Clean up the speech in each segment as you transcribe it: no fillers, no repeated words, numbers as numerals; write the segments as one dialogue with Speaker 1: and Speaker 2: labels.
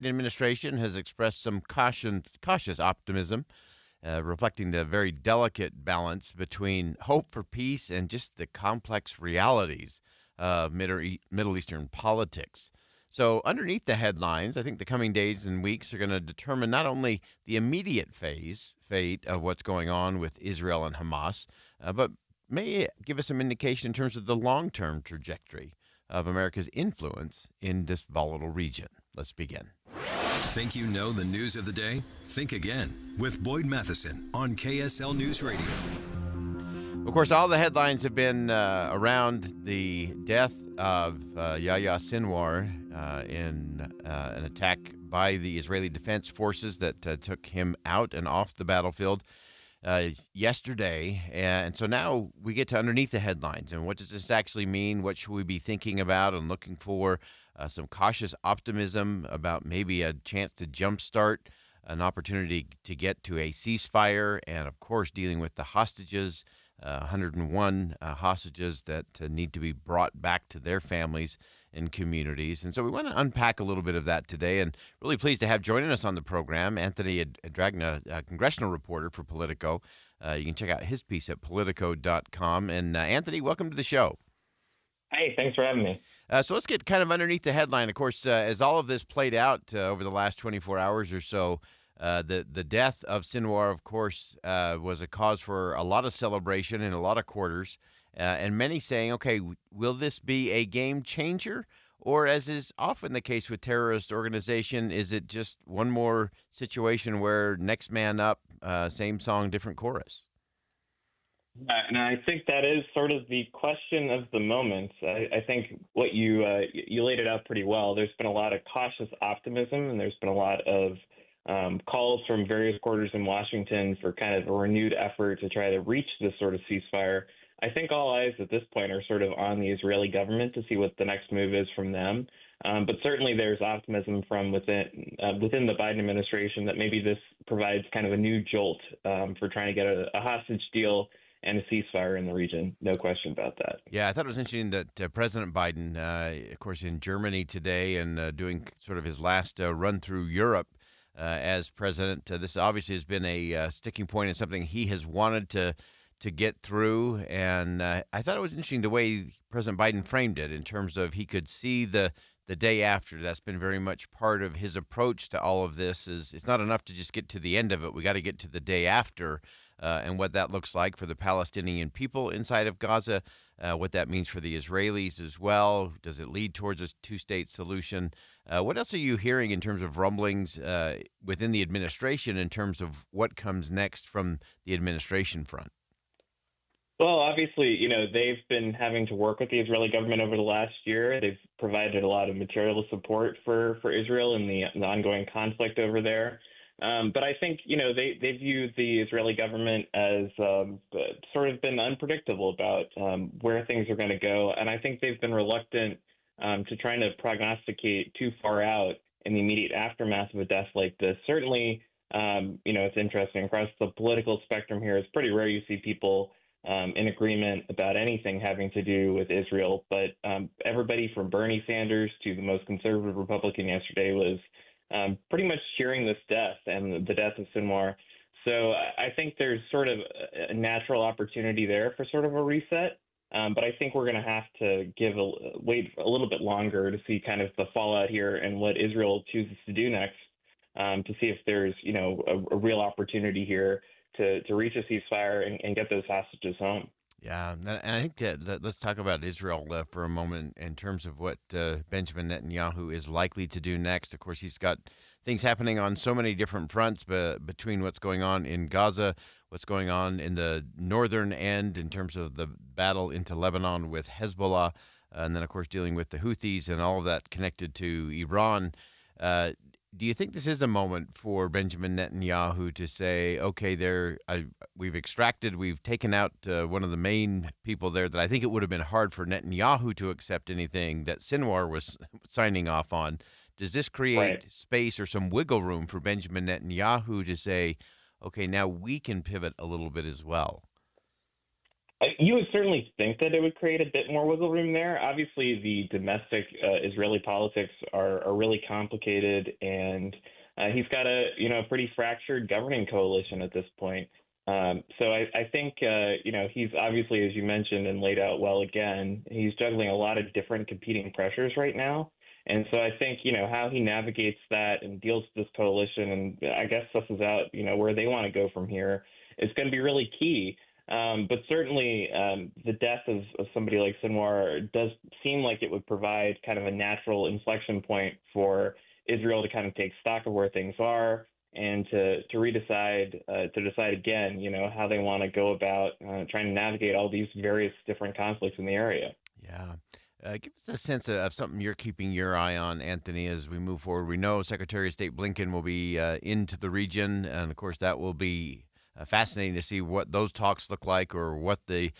Speaker 1: The administration has expressed some cautious optimism, reflecting the very delicate balance between hope for peace and just the complex realities of Middle Eastern politics. So, underneath the headlines, I think the coming days and weeks are going to determine not only the immediate fate of what's going on with Israel and Hamas, but may give us some indication in terms of the long term trajectory of America's influence in this volatile region. Let's begin.
Speaker 2: Think you know the news of the day? Think again with Boyd Matheson on KSL News Radio.
Speaker 1: Of course, all the headlines have been around the death of Yahya Sinwar in an attack by the Israeli Defense Forces that took him out and off the battlefield yesterday. And so now we get to underneath the headlines. And what does this actually mean? What should we be thinking about and looking for? Some cautious optimism about maybe a chance to jumpstart an opportunity to get to a ceasefire, and of course dealing with the hostages, 101 hostages that need to be brought back to their families and communities. And so we want to unpack a little bit of that today, and really pleased to have joining us on the program Anthony Dragna, a congressional reporter for Politico. You can check out his piece at politico.com. And Anthony, welcome to the show.
Speaker 3: Hey, thanks for having me.
Speaker 1: So let's get kind of underneath the headline. Of course, as all of this played out over the last 24 hours or so, the death of Sinwar, of course, was a cause for a lot of celebration in a lot of quarters, and many saying, okay, will this be a game changer? Or, as is often the case with terrorist organization, is it just one more situation where next man up, same song, different chorus?
Speaker 3: And I think that is sort of the question of the moment. I think what you laid it out pretty well. There's been a lot of cautious optimism, and there's been a lot of calls from various quarters in Washington for kind of a renewed effort to try to reach this sort of ceasefire. I think all eyes at this point are sort of on the Israeli government to see what the next move is from them. But certainly there's optimism from within the Biden administration that maybe this provides kind of a new jolt for trying to get a hostage deal and a ceasefire in the region. No question about that.
Speaker 1: Yeah, I thought it was interesting that President Biden, of course, in Germany today and doing sort of his last run through Europe as president, this obviously has been a sticking point and something he has wanted to get through. And I thought it was interesting the way President Biden framed it in terms of he could see the day after. That's been very much part of his approach to all of this. Is it's not enough to just get to the end of it. We got to get to the day after. And what that looks like for the Palestinian people inside of Gaza, what that means for the Israelis as well. Does it lead towards a two-state solution? What else are you hearing in terms of rumblings within the administration in terms of what comes next from the administration front?
Speaker 3: Well, obviously, they've been having to work with the Israeli government over the last year. They've provided a lot of material support for Israel in the ongoing conflict over there. But I think, they view the Israeli government as sort of been unpredictable about where things are going to go. And I think they've been reluctant to trying to prognosticate too far out in the immediate aftermath of a death like this. Certainly, it's interesting. Across the political spectrum here, it's pretty rare you see people in agreement about anything having to do with Israel. But everybody from Bernie Sanders to the most conservative Republican yesterday was pretty much cheering this death and the death of Sinwar. So I think there's sort of a natural opportunity there for sort of a reset. But I think we're going to have to wait a little bit longer to see kind of the fallout here and what Israel chooses to do next to see if there's, a real opportunity here to reach a ceasefire and get those hostages home.
Speaker 1: Yeah, and I think that let's talk about Israel for a moment in terms of what Benjamin Netanyahu is likely to do next. Of course, he's got things happening on so many different fronts between what's going on in Gaza, what's going on in the northern end in terms of the battle into Lebanon with Hezbollah, and then, of course, dealing with the Houthis and all of that connected to Iran. Do you think this is a moment for Benjamin Netanyahu to say, okay, we've taken out one of the main people there that I think it would have been hard for Netanyahu to accept anything that Sinwar was signing off on. Does this create space or some wiggle room for Benjamin Netanyahu to say, okay, now we can pivot a little bit as well?
Speaker 3: You would certainly think that it would create a bit more wiggle room there. Obviously, the domestic Israeli politics are really complicated, and he's got a pretty fractured governing coalition at this point. So I think he's obviously, as you mentioned and laid out well again, he's juggling a lot of different competing pressures right now. And so I think how he navigates that and deals with this coalition, and I guess susses out where they want to go from here, is going to be really key. But certainly the death of somebody like Sinwar does seem like it would provide kind of a natural inflection point for Israel to kind of take stock of where things are and to decide again, how they want to go about trying to navigate all these various different conflicts in the area.
Speaker 1: Yeah. Give us a sense of something you're keeping your eye on, Anthony, as we move forward. We know Secretary of State Blinken will be into the region, and of course that will be fascinating to see what those talks look like, or what the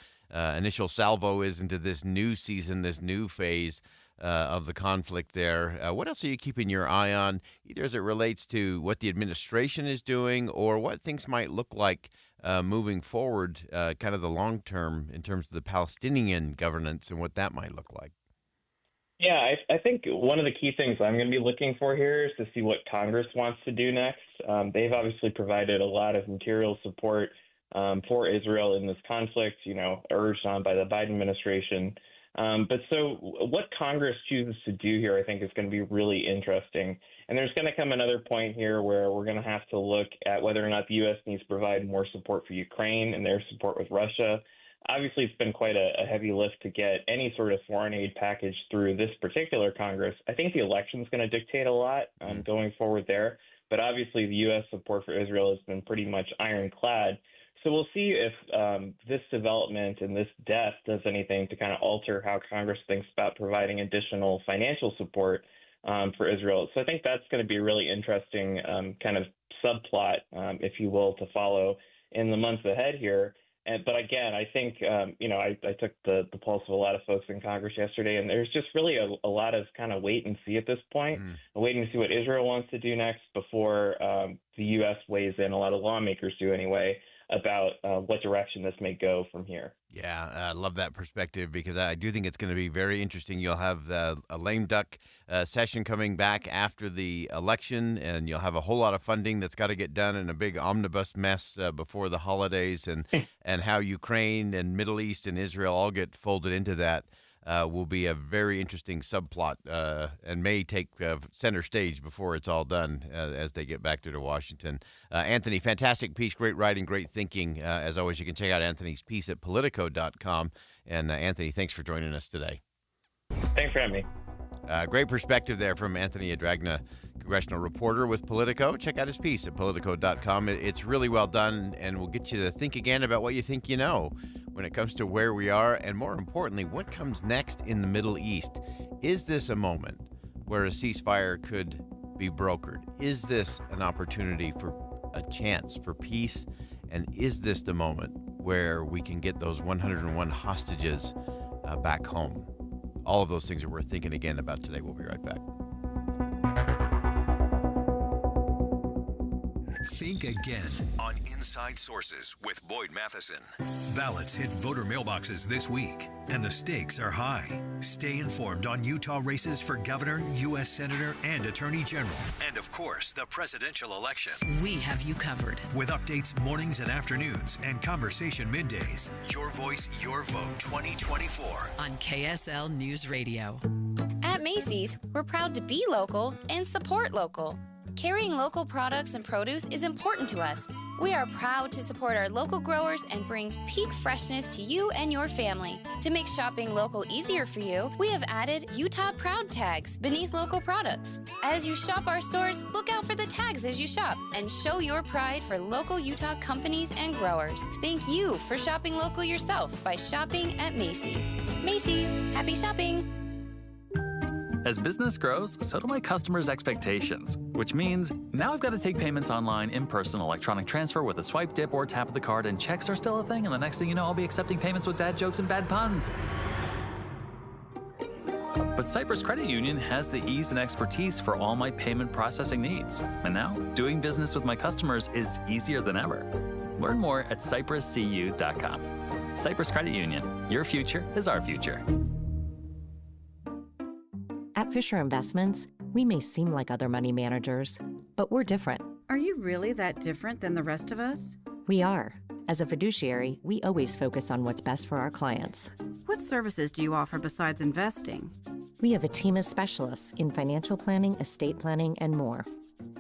Speaker 1: initial salvo is into this new season, this new phase of the conflict there. What else are you keeping your eye on, either as it relates to what the administration is doing or what things might look like moving forward, kind of the long term in terms of the Palestinian governance and what that might look like?
Speaker 3: Yeah, I think one of the key things I'm going to be looking for here is to see what Congress wants to do next. They've obviously provided a lot of material support for Israel in this conflict, urged on by the Biden administration. But so what Congress chooses to do here, I think, is going to be really interesting. And there's going to come another point here where we're going to have to look at whether or not the U.S. needs to provide more support for Ukraine and their support with Russia. Obviously, it's been quite a heavy lift to get any sort of foreign aid package through this particular Congress. I think the election is going to dictate a lot going forward there. But obviously, the U.S. support for Israel has been pretty much ironclad. So we'll see if this development and this death does anything to kind of alter how Congress thinks about providing additional financial support for Israel. So I think that's going to be a really interesting kind of subplot, if you will, to follow in the months ahead here. But again, I think, I took the pulse of a lot of folks in Congress yesterday, and there's just really a lot of kind of wait and see at this point, waiting to see what Israel wants to do next before the U.S. weighs in. A lot of lawmakers do anyway, about what direction this may go from here.
Speaker 1: Yeah, I love that perspective, because I do think it's going to be very interesting. You'll have a lame duck session coming back after the election, and you'll have a whole lot of funding that's got to get done in a big omnibus mess before the holidays, and how Ukraine and Middle East and Israel all get folded into that. Will be a very interesting subplot and may take center stage before it's all done as they get back to Washington. Anthony, fantastic piece, great writing, great thinking. As always, you can check out Anthony's piece at Politico.com. And Anthony, thanks for joining us today.
Speaker 3: Thanks for having me.
Speaker 1: Great perspective there from Anthony Adragna, congressional reporter with Politico. Check out his piece at Politico.com. It's really well done, and will get you to think again about what you think you know when it comes to where we are, and more importantly, what comes next in the Middle East. Is this a moment where a ceasefire could be brokered? Is this an opportunity for a chance for peace? And is this the moment where we can get those 101 hostages back home? All of those things are worth thinking again about today. We'll be right back.
Speaker 2: Think again on Inside Sources with Boyd Matheson. Ballots hit voter mailboxes this week, and the stakes are high. Stay informed on Utah races for governor, U.S. Senator, and Attorney General. And, of course, the presidential election.
Speaker 4: We have you covered.
Speaker 2: With updates mornings and afternoons and conversation middays. Your voice, your vote 2024.
Speaker 4: On KSL News Radio.
Speaker 5: At Macy's, we're proud to be local and support local. Carrying local products and produce is important to us. We are proud to support our local growers and bring peak freshness to you and your family. To make shopping local easier for you, we have added Utah Proud tags beneath local products. As you shop our stores, look out for the tags as you shop and show your pride for local Utah companies and growers. Thank you for shopping local yourself by shopping at Macy's. Macy's, happy shopping!
Speaker 6: As business grows, so do my customers' expectations, which means now I've got to take payments online, in-person, electronic transfer with a swipe, dip, or tap of the card, and checks are still a thing, and the next thing you know, I'll be accepting payments with dad jokes and bad puns. But Cyprus Credit Union has the ease and expertise for all my payment processing needs. And now, doing business with my customers is easier than ever. Learn more at cypruscu.com. Cyprus Credit Union. Your future is our future.
Speaker 7: At Fisher Investments, we may seem like other money managers, but we're different.
Speaker 8: Are you really that different than the rest of us?
Speaker 7: We are. As a fiduciary, we always focus on what's best for our clients.
Speaker 8: What services do you offer besides investing?
Speaker 7: We have a team of specialists in financial planning, estate planning, and more.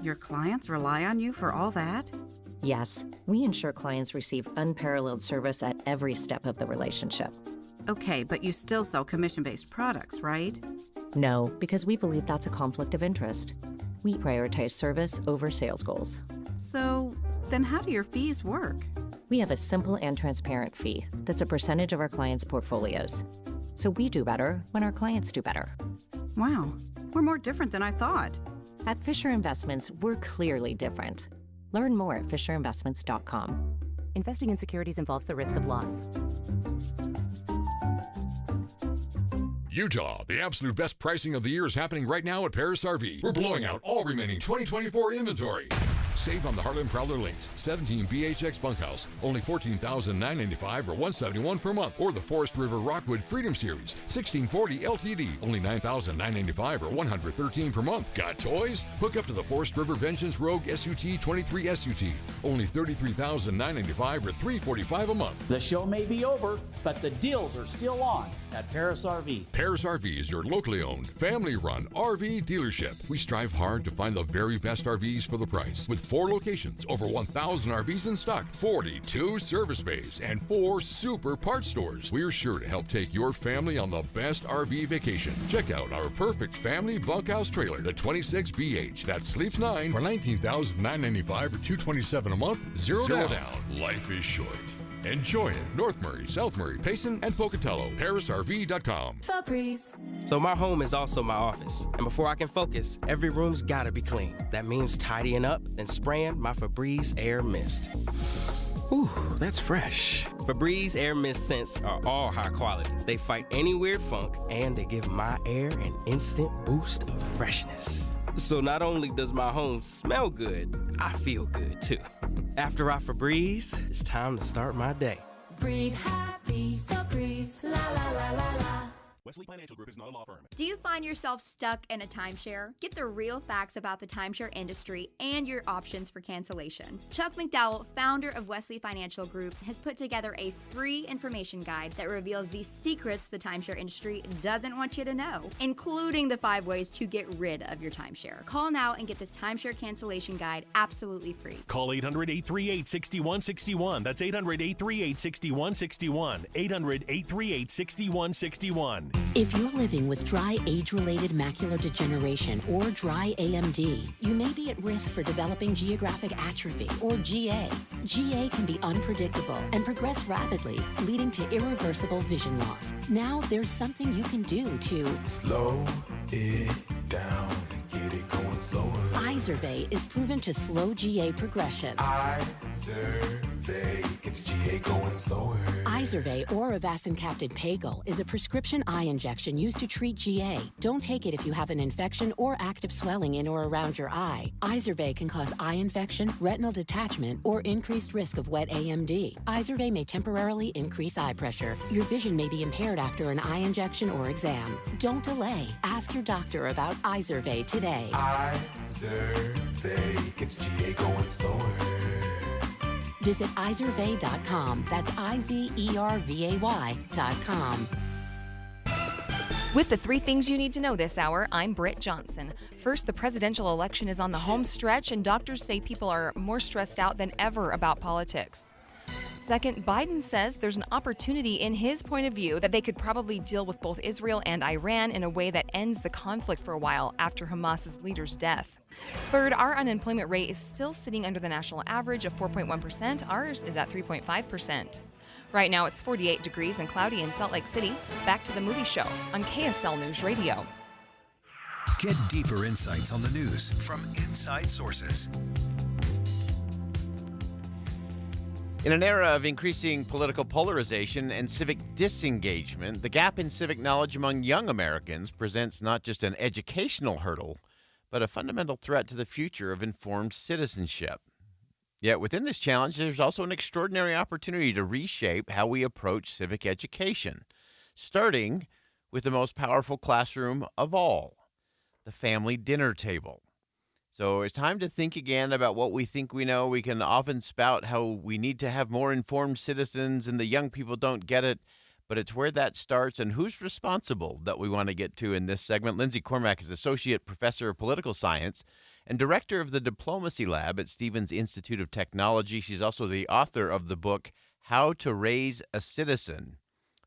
Speaker 8: Your clients rely on you for all that?
Speaker 7: Yes, we ensure clients receive unparalleled service at every step of the relationship.
Speaker 8: Okay, but you still sell commission-based products, right?
Speaker 7: No, because we believe that's a conflict of interest. We prioritize service over sales goals.
Speaker 8: So, then how do your fees work?
Speaker 7: We have a simple and transparent fee that's a percentage of our clients' portfolios. So we do better when our clients do better.
Speaker 8: Wow, we're more different than I thought.
Speaker 7: At Fisher Investments, we're clearly different. Learn more at fisherinvestments.com.
Speaker 9: Investing in securities involves the risk of loss.
Speaker 10: Utah, the absolute best pricing of the year is happening right now at Paris RV. We're blowing out all remaining 2024 inventory. Save on the Heartland Prowler Lynx 17 BHX bunkhouse, only $14,995 or $171 per month. Or the Forest River Rockwood Freedom Series 1640 LTD, only $9,995 or $113 per month. Got toys? Hook up to the Forest River Vengeance Rogue SUT 23 SUT, only $33,995 or $345 a month.
Speaker 11: The show may be over, but the deals are still on at Paris RV.
Speaker 10: Paris RV is your locally owned, family-run RV dealership. We strive hard to find the very best RVs for the price. With 4 locations, over 1,000 RVs in stock, 42 service bays, and 4 super parts stores. We're sure to help take your family on the best RV vacation. Check out our perfect family bunkhouse trailer, the 26BH, that sleeps 9 for $19,995 or $227 a month, zero down. Life is short. Enjoy it. North Murray, South Murray, Payson, and Pocatello. ParisRV.com.
Speaker 12: Febreze. So my home is also my office. And before I can focus, every room's gotta be clean. That means tidying up, then spraying my Febreze Air Mist. Ooh, that's fresh. Febreze Air Mist scents are all high quality. They fight any weird funk, and they give my air an instant boost of freshness. So not only does my home smell good, I feel good too. After I Febreze, it's time to start my day.
Speaker 13: Breathe happy, Febreze, la la la la la.
Speaker 14: Wesley Financial Group is not a law firm.
Speaker 15: Do you find yourself stuck in a timeshare? Get the real facts about the timeshare industry and your options for cancellation. Chuck McDowell, founder of Wesley Financial Group, has put together a free information guide that reveals the secrets the timeshare industry doesn't want you to know, including the 5 ways to get rid of your timeshare. Call now and get this timeshare cancellation guide absolutely free.
Speaker 14: Call 800-838-6161. That's 800-838-6161. 800-838-6161.
Speaker 16: If you're living with dry age-related macular degeneration or dry AMD, you may be at risk for developing geographic atrophy or GA. GA can be unpredictable and progress rapidly, leading to irreversible vision loss. Now there's something you can do to
Speaker 17: slow it down and get it going slower.
Speaker 16: Izervay is proven to slow GA progression.
Speaker 17: Izervay gets GA going slower.
Speaker 16: Izervay or avacincaptad pagel is a prescription eye injection used to treat GA. Don't take it if you have an infection or active swelling in or around your eye. Izervay can cause eye infection, retinal detachment, or increased risk of wet AMD. Izervay may temporarily increase eye pressure. Your vision may be impaired after an eye injection or exam. Don't delay. Ask your doctor about Izervay today.
Speaker 17: Izervay gets GA going slower.
Speaker 16: Visit Izervay.com. That's IZERVAY.com.
Speaker 18: With the 3 things you need to know this hour, I'm Britt Johnson. First, the presidential election is on the home stretch, and doctors say people are more stressed out than ever about politics. Second, Biden says there's an opportunity in his point of view that they could probably deal with both Israel and Iran in a way that ends the conflict for a while after Hamas's leader's death. Third, our unemployment rate is still sitting under the national average of 4.1%. Ours is at 3.5%. Right now, it's 48 degrees and cloudy in Salt Lake City. Back to the movie show on KSL News Radio.
Speaker 2: Get deeper insights on the news from inside sources.
Speaker 1: In an era of increasing political polarization and civic disengagement, the gap in civic knowledge among young Americans presents not just an educational hurdle, but a fundamental threat to the future of informed citizenship. Yet within this challenge, there's also an extraordinary opportunity to reshape how we approach civic education, starting with the most powerful classroom of all, the family dinner table. So it's time to think again about what we think we know. We can often spout how we need to have more informed citizens and the young people don't get it, but it's where that starts and who's responsible that we want to get to in this segment. Lindsay Cormack is Associate Professor of Political Science and Director of the Diplomacy Lab at Stevens Institute of Technology. She's also the author of the book, How to Raise a Citizen.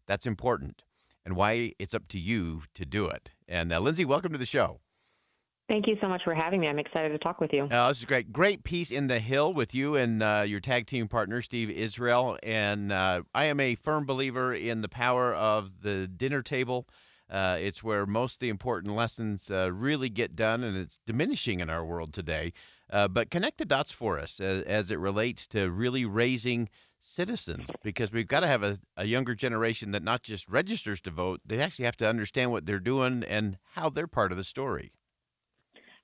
Speaker 1: That's important, and why it's up to you to do it. And Lindsay, welcome to the show.
Speaker 19: Thank you so much for having me. I'm excited to talk with you.
Speaker 1: This is great. Great piece in The Hill with you and your tag team partner, Steve Israel. And I am a firm believer in the power of the dinner table. It's where most of the important lessons really get done, and it's diminishing in our world today. But connect the dots for us as it relates to really raising citizens, because we've got to have a younger generation that not just registers to vote, they actually have to understand what they're doing and how they're part of the story.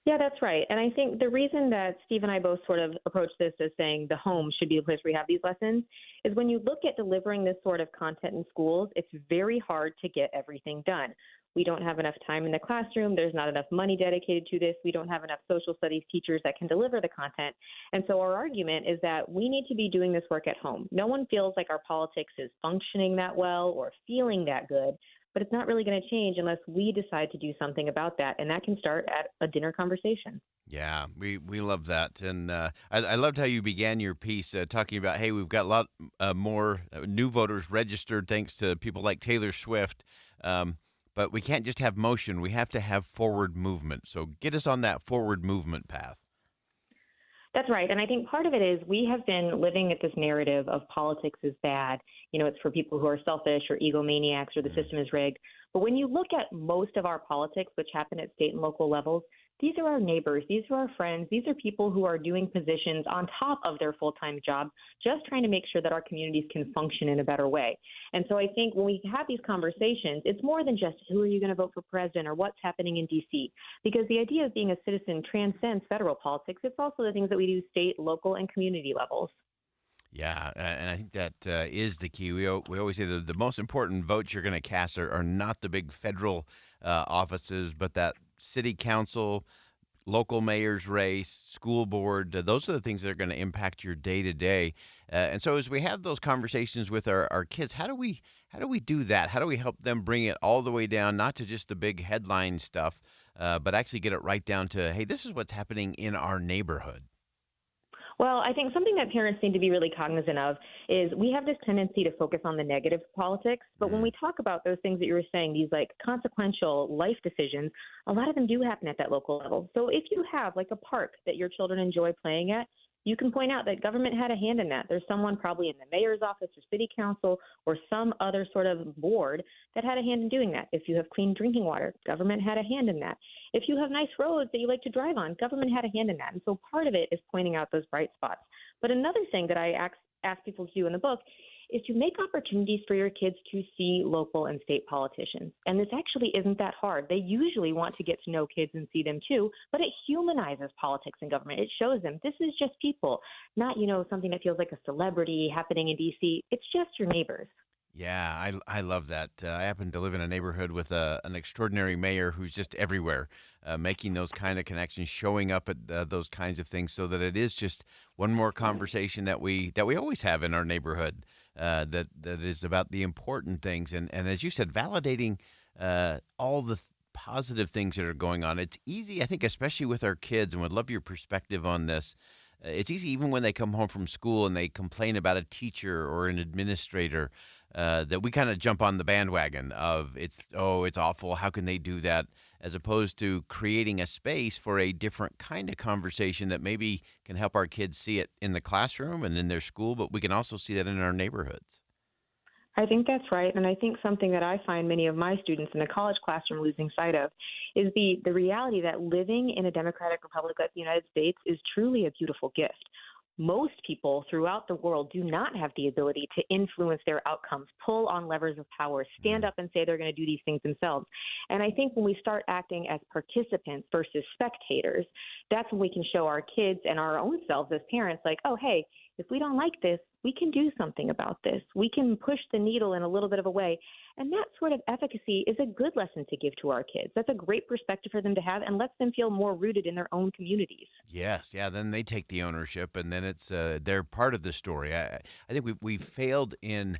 Speaker 19: Yeah, that's right. And I think the reason that Steve and I both sort of approach this as saying the home should be the place where we have these lessons is when you look at delivering this sort of content in schools, it's very hard to get everything done. We don't have enough time in the classroom. There's not enough money dedicated to this. We don't have enough social studies teachers that can deliver the content. And so our argument is that we need to be doing this work at home. No one feels like our politics is functioning that well or feeling that good, but it's not really going to change unless we decide to do something about that. And that can start at a dinner conversation.
Speaker 1: Yeah, we love that. And I loved how you began your piece talking about, hey, we've got a lot more new voters registered thanks to people like Taylor Swift. But we can't just have motion. We have to have forward movement. So get us on that forward movement path.
Speaker 19: That's right. And I think part of it is we have been living at this narrative of politics is bad. You know, it's for people who are selfish or egomaniacs or the system is rigged. But when you look at most of our politics, which happen at state and local levels, these are our neighbors. These are our friends. These are people who are doing positions on top of their full-time job, just trying to make sure that our communities can function in a better way. And so I think when we have these conversations, it's more than just who are you going to vote for president or what's happening in D.C., because the idea of being a citizen transcends federal politics. It's also the things that we do state, local, and community levels.
Speaker 1: Yeah, and I think that is the key. We always say that the most important votes you're going to cast are not the big federal offices, but that city council, local mayor's race, school board. Those are the things that are going to impact your day-to-day. And so as we have those conversations with our kids, how do we do that? How do we help them bring it all the way down, not to just the big headline stuff, but actually get it right down to, hey, this is what's happening in our neighborhood?
Speaker 19: Well, I think something that parents need to be really cognizant of is we have this tendency to focus on the negative politics. But when we talk about those things that you were saying, these like consequential life decisions, a lot of them do happen at that local level. So if you have like a park that your children enjoy playing at, you can point out that government had a hand in that. There's someone probably in the mayor's office or city council or some other sort of board that had a hand in doing that. If you have clean drinking water, government had a hand in that. If you have nice roads that you like to drive on, government had a hand in that. And so part of it is pointing out those bright spots. But another thing that I ask people to do in the book is to make opportunities for your kids to see local and state politicians. And this actually isn't that hard. They usually want to get to know kids and see them too, but it humanizes politics and government. It shows them this is just people, not, something that feels like a celebrity happening in D.C. It's just your neighbors.
Speaker 1: Yeah, I love that. I happen to live in a neighborhood with an extraordinary mayor who's just everywhere, making those kind of connections, showing up at those kinds of things, so that it is just one more conversation that we always have in our neighborhood, that is about the important things. And as you said, validating all the positive things that are going on. It's easy, I think, especially with our kids, and would love your perspective on this. It's easy even when they come home from school and they complain about a teacher or an administrator, that we kind of jump on the bandwagon of it's awful, how can they do that, as opposed to creating a space for a different kind of conversation that maybe can help our kids see it in the classroom and in their school, but we can also see that in our neighborhoods.
Speaker 19: I think that's right. And I think something that I find many of my students in the college classroom losing sight of is the reality that living in a democratic republic like the United States is truly a beautiful gift. most people throughout the world do not have the ability to influence their outcomes, pull on levers of power, stand up and say they're going to do these things themselves. And I think when we start acting as participants versus spectators, that's when we can show our kids and our own selves as parents, like, oh, hey, if we don't like this, we can do something about this. We can push the needle in a little bit of a way. And that sort of efficacy is a good lesson to give to our kids. That's a great perspective for them to have and lets them feel more rooted in their own communities.
Speaker 1: Yes, yeah. Then they take the ownership, and then it's they're part of the story. I think we failed in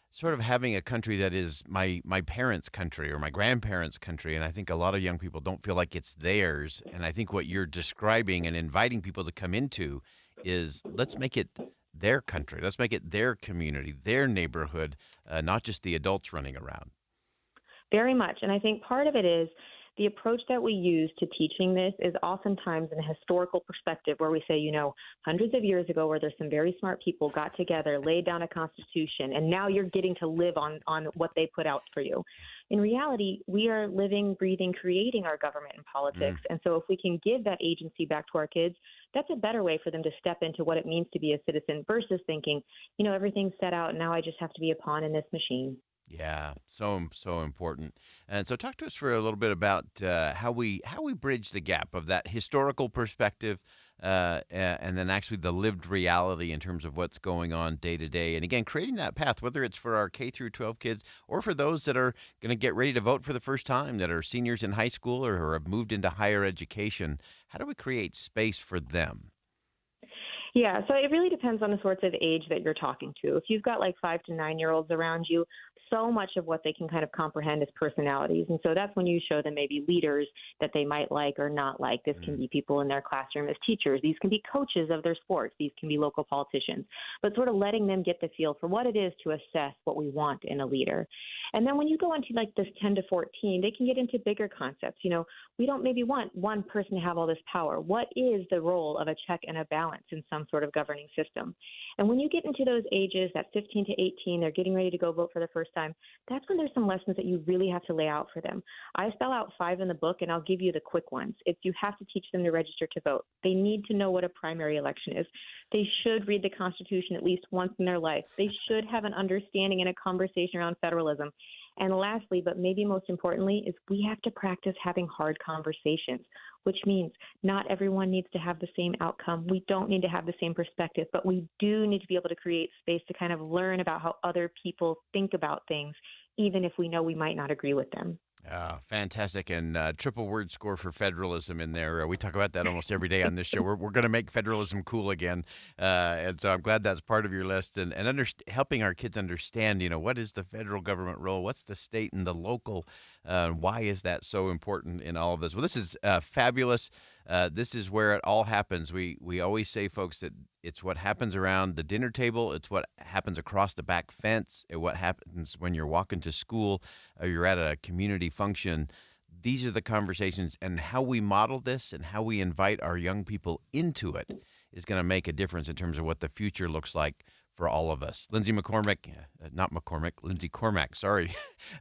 Speaker 1: sort of having a country that is my parents' country or my grandparents' country, and I think a lot of young people don't feel like it's theirs. And I think what you're describing and inviting people to come into is let's make it their country. Let's make it their community, their neighborhood, not just the adults running around.
Speaker 19: Very much. And I think part of it is the approach that we use to teaching this is oftentimes in a historical perspective where we say, you know, hundreds of years ago where there's some very smart people got together, laid down a constitution, and now you're getting to live on what they put out for you. In reality, we are living, breathing, creating our government and politics. And so if we can give that agency back to our kids, that's a better way for them to step into what it means to be a citizen versus thinking, you know, everything's set out and now I just have to be a pawn in this machine.
Speaker 1: Yeah, so important. And so talk to us for a little bit about how we bridge the gap of that historical perspective and then actually the lived reality in terms of what's going on day to day. And again, creating that path, whether it's for our K through 12 kids or for those that are going to get ready to vote for the first time, that are seniors in high school or have moved into higher education. How do we create space for them?
Speaker 19: Yeah, so it really depends on the sorts of age that you're talking to. If you've got like 5 to 9 year olds around you, so much of what they can kind of comprehend is personalities. And so that's when you show them maybe leaders that they might like or not like. This can be people in their classroom as teachers. These can be coaches of their sports. These can be local politicians. But sort of letting them get the feel for what it is to assess what we want in a leader. And then when you go into like this 10 to 14, they can get into bigger concepts. You know, we don't maybe want one person to have all this power. What is the role of a check and a balance in some sort of governing system? And when you get into those ages, that 15 to 18, they're getting ready to go vote for the first time, that's when there's some lessons that you really have to lay out for them. I spell out 5 in the book, and I'll give you the quick ones. It's you have to teach them to register to vote. They need to know what a primary election is. They should read the Constitution at least once in their life. They should have an understanding and a conversation around federalism. And lastly, but maybe most importantly, is we have to practice having hard conversations, which means not everyone needs to have the same outcome. We don't need to have the same perspective, but we do need to be able to create space to kind of learn about how other people think about things, even if we know we might not agree with them.
Speaker 1: Fantastic. And triple word score for federalism in there. We talk about that almost every day on this show. We're going to make federalism cool again. And so I'm glad that's part of your list and helping our kids understand, you know, what is the federal government role? What's the state and the local? Why is that so important in all of this? Well, this is fabulous. This is where it all happens. We always say, folks, that it's what happens around the dinner table. It's what happens across the back fence. It's what happens when you're walking to school or you're at a community function. These are the conversations, and how we model this and how we invite our young people into it is going to make a difference in terms of what the future looks like for all of us. Lindsay Cormack, sorry.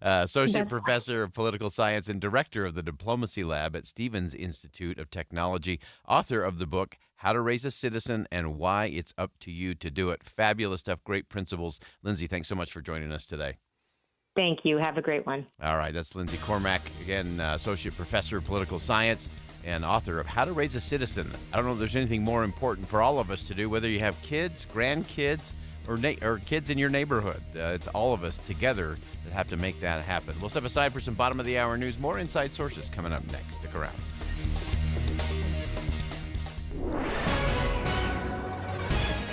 Speaker 1: Associate Professor of Political Science and Director of the Diplomacy Lab at Stevens Institute of Technology, author of the book, How to Raise a Citizen and Why It's Up to You to Do It. Fabulous stuff, great principles. Lindsay, thanks so much for joining us today.
Speaker 19: Thank you. Have a great one.
Speaker 1: All right, that's Lindsay Cormack, again, Associate Professor of Political Science and author of How to Raise a Citizen. I don't know if there's anything more important for all of us to do, whether you have kids, grandkids, or kids in your neighborhood. It's all of us together that have to make that happen. We'll step aside for some bottom of the hour news. More Inside Sources coming up next. Stick around.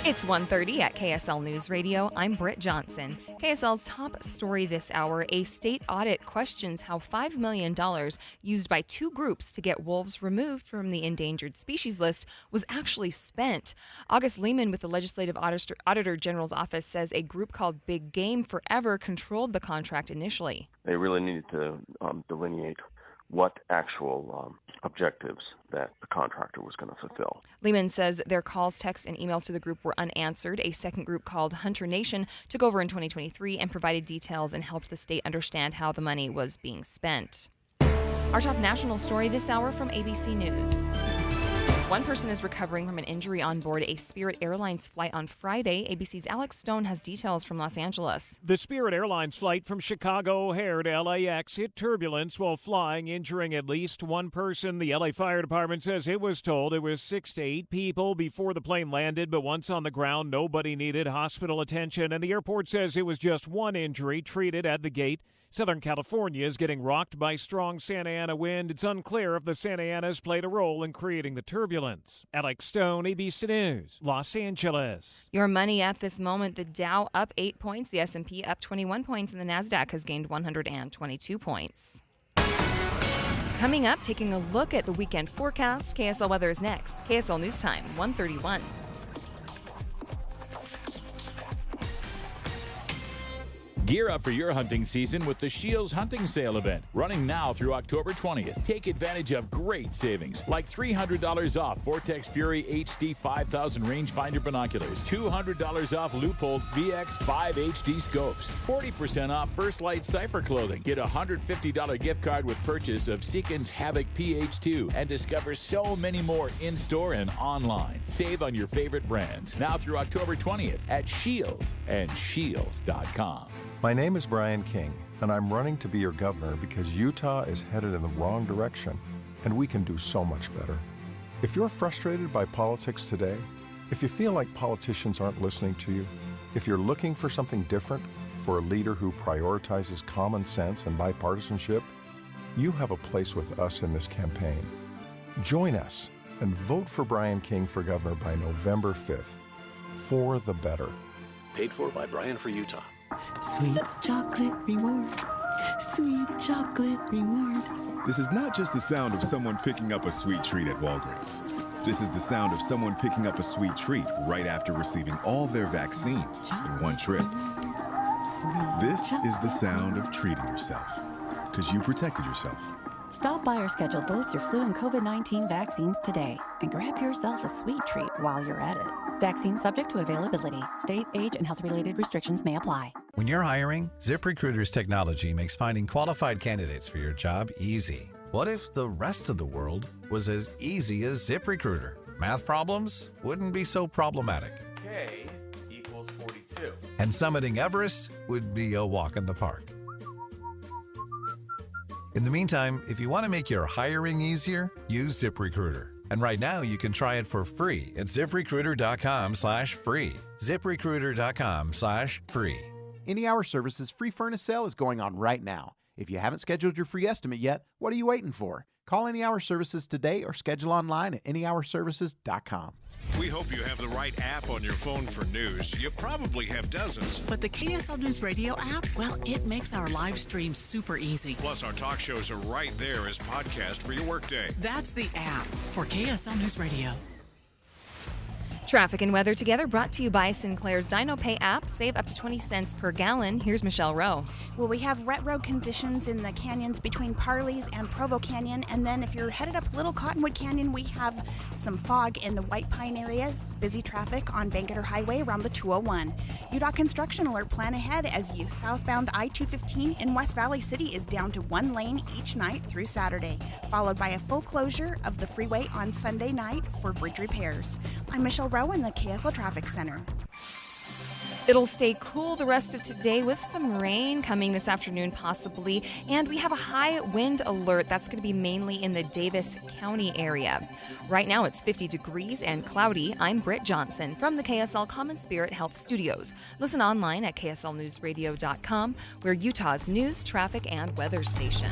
Speaker 18: It's 1:30 at KSL News Radio. I'm Britt Johnson. KSL's top story this hour, a state audit questions how $5 million used by 2 groups to get wolves removed from the endangered species list was actually spent. August Lehman with the Legislative Auditor General's office says a group called Big Game Forever controlled the contract initially.
Speaker 20: They really needed to delineate what actual objectives that the contractor was going to fulfill.
Speaker 18: Lehman says their calls, texts, and emails to the group were unanswered. A second group called Hunter Nation took over in 2023 and provided details and helped the state understand how the money was being spent. Our top national story this hour from ABC News. One person is recovering from an injury on board a Spirit Airlines flight on Friday. ABC's Alex Stone has details from Los Angeles.
Speaker 21: The Spirit Airlines flight from Chicago O'Hare to LAX hit turbulence while flying, injuring at least one person. The LA Fire Department says it was told it was 6 to 8 people before the plane landed, but once on the ground, nobody needed hospital attention, and the airport says it was just one injury treated at the gate. Southern California is getting rocked by strong Santa Ana wind. It's unclear if the Santa Anas played a role in creating the turbulence. Alex Stone, ABC News, Los Angeles.
Speaker 18: Your money at this moment, the Dow up 8 points, the S&P up 21 points, and the NASDAQ has gained 122 points. Coming up, taking a look at the weekend forecast. KSL weather is next. KSL News Time, 1:31.
Speaker 22: Gear up for your hunting season with the Shields Hunting Sale event, running now through October 20th. Take advantage of great savings, like $300 off Vortex Fury HD 5000 rangefinder binoculars, $200 off Leupold VX5 HD scopes, 40% off First Light Cypher clothing. Get a $150 gift card with purchase of Seekins Havoc PH2, and discover so many more in-store and online. Save on your favorite brands, now through October 20th at Shields and Shields.com.
Speaker 23: My name is Brian King, and I'm running to be your governor because Utah is headed in the wrong direction, and we can do so much better. If you're frustrated by politics today, if you feel like politicians aren't listening to you, if you're looking for something different, for a leader who prioritizes common sense and bipartisanship, you have a place with us in this campaign. Join us and vote for Brian King for governor by November 5th. For the better.
Speaker 24: Paid for by Brian for Utah.
Speaker 25: Sweet chocolate reward. Sweet chocolate reward.
Speaker 26: This is not just the sound of someone picking up a sweet treat at Walgreens. This is the sound of someone picking up a sweet treat right after receiving all their vaccines in one trip. This is the sound of treating yourself, because you protected yourself.
Speaker 27: Stop by or schedule both your flu and COVID-19 vaccines today and grab yourself a sweet treat while you're at it. Vaccine subject to availability. State, age, and health-related restrictions may apply.
Speaker 28: When you're hiring, ZipRecruiter's technology makes finding qualified candidates for your job easy. What if the rest of the world was as easy as ZipRecruiter? Math problems wouldn't be so problematic.
Speaker 29: K equals 42.
Speaker 28: And summiting Everest would be a walk in the park. In the meantime, if you want to make your hiring easier, use ZipRecruiter. And right now, you can try it for free at ZipRecruiter.com/free. ZipRecruiter.com/free.
Speaker 30: Any Hour Services free furnace sale is going on right now. If you haven't scheduled your free estimate yet, what are you waiting for? Call Any Hour Services today or schedule online at anyhourservices.com.
Speaker 2: We hope you have the right app on your phone for news. You probably have dozens.
Speaker 4: But the KSL News Radio app, well, it makes our live stream super easy.
Speaker 2: Plus, our talk shows are right there as podcast for your workday.
Speaker 4: That's the app for KSL News Radio.
Speaker 18: Traffic and weather together brought to you by Sinclair's DinoPay app. Save up to 20 cents per gallon. Here's Michelle Rowe.
Speaker 31: Well, we have wet road conditions in the canyons between Parley's and Provo Canyon. And then if you're headed up Little Cottonwood Canyon, we have some fog in the White Pine area. Busy traffic on Bangerter Highway around the 201. UDOT construction alert plan ahead as you southbound I-215 in West Valley City is down to one lane each night through Saturday, followed by a full closure of the freeway on Sunday night for bridge repairs. I'm Michelle Rowe in the KSL Traffic Center.
Speaker 18: It'll stay cool the rest of today with some rain coming this afternoon possibly, and we have a high wind alert that's going to be mainly in the Davis County area. Right now it's 50 degrees and cloudy. I'm Britt Johnson from the KSL Common Spirit Health Studios. Listen online at kslnewsradio.com. We're Utah's news, traffic, and weather station.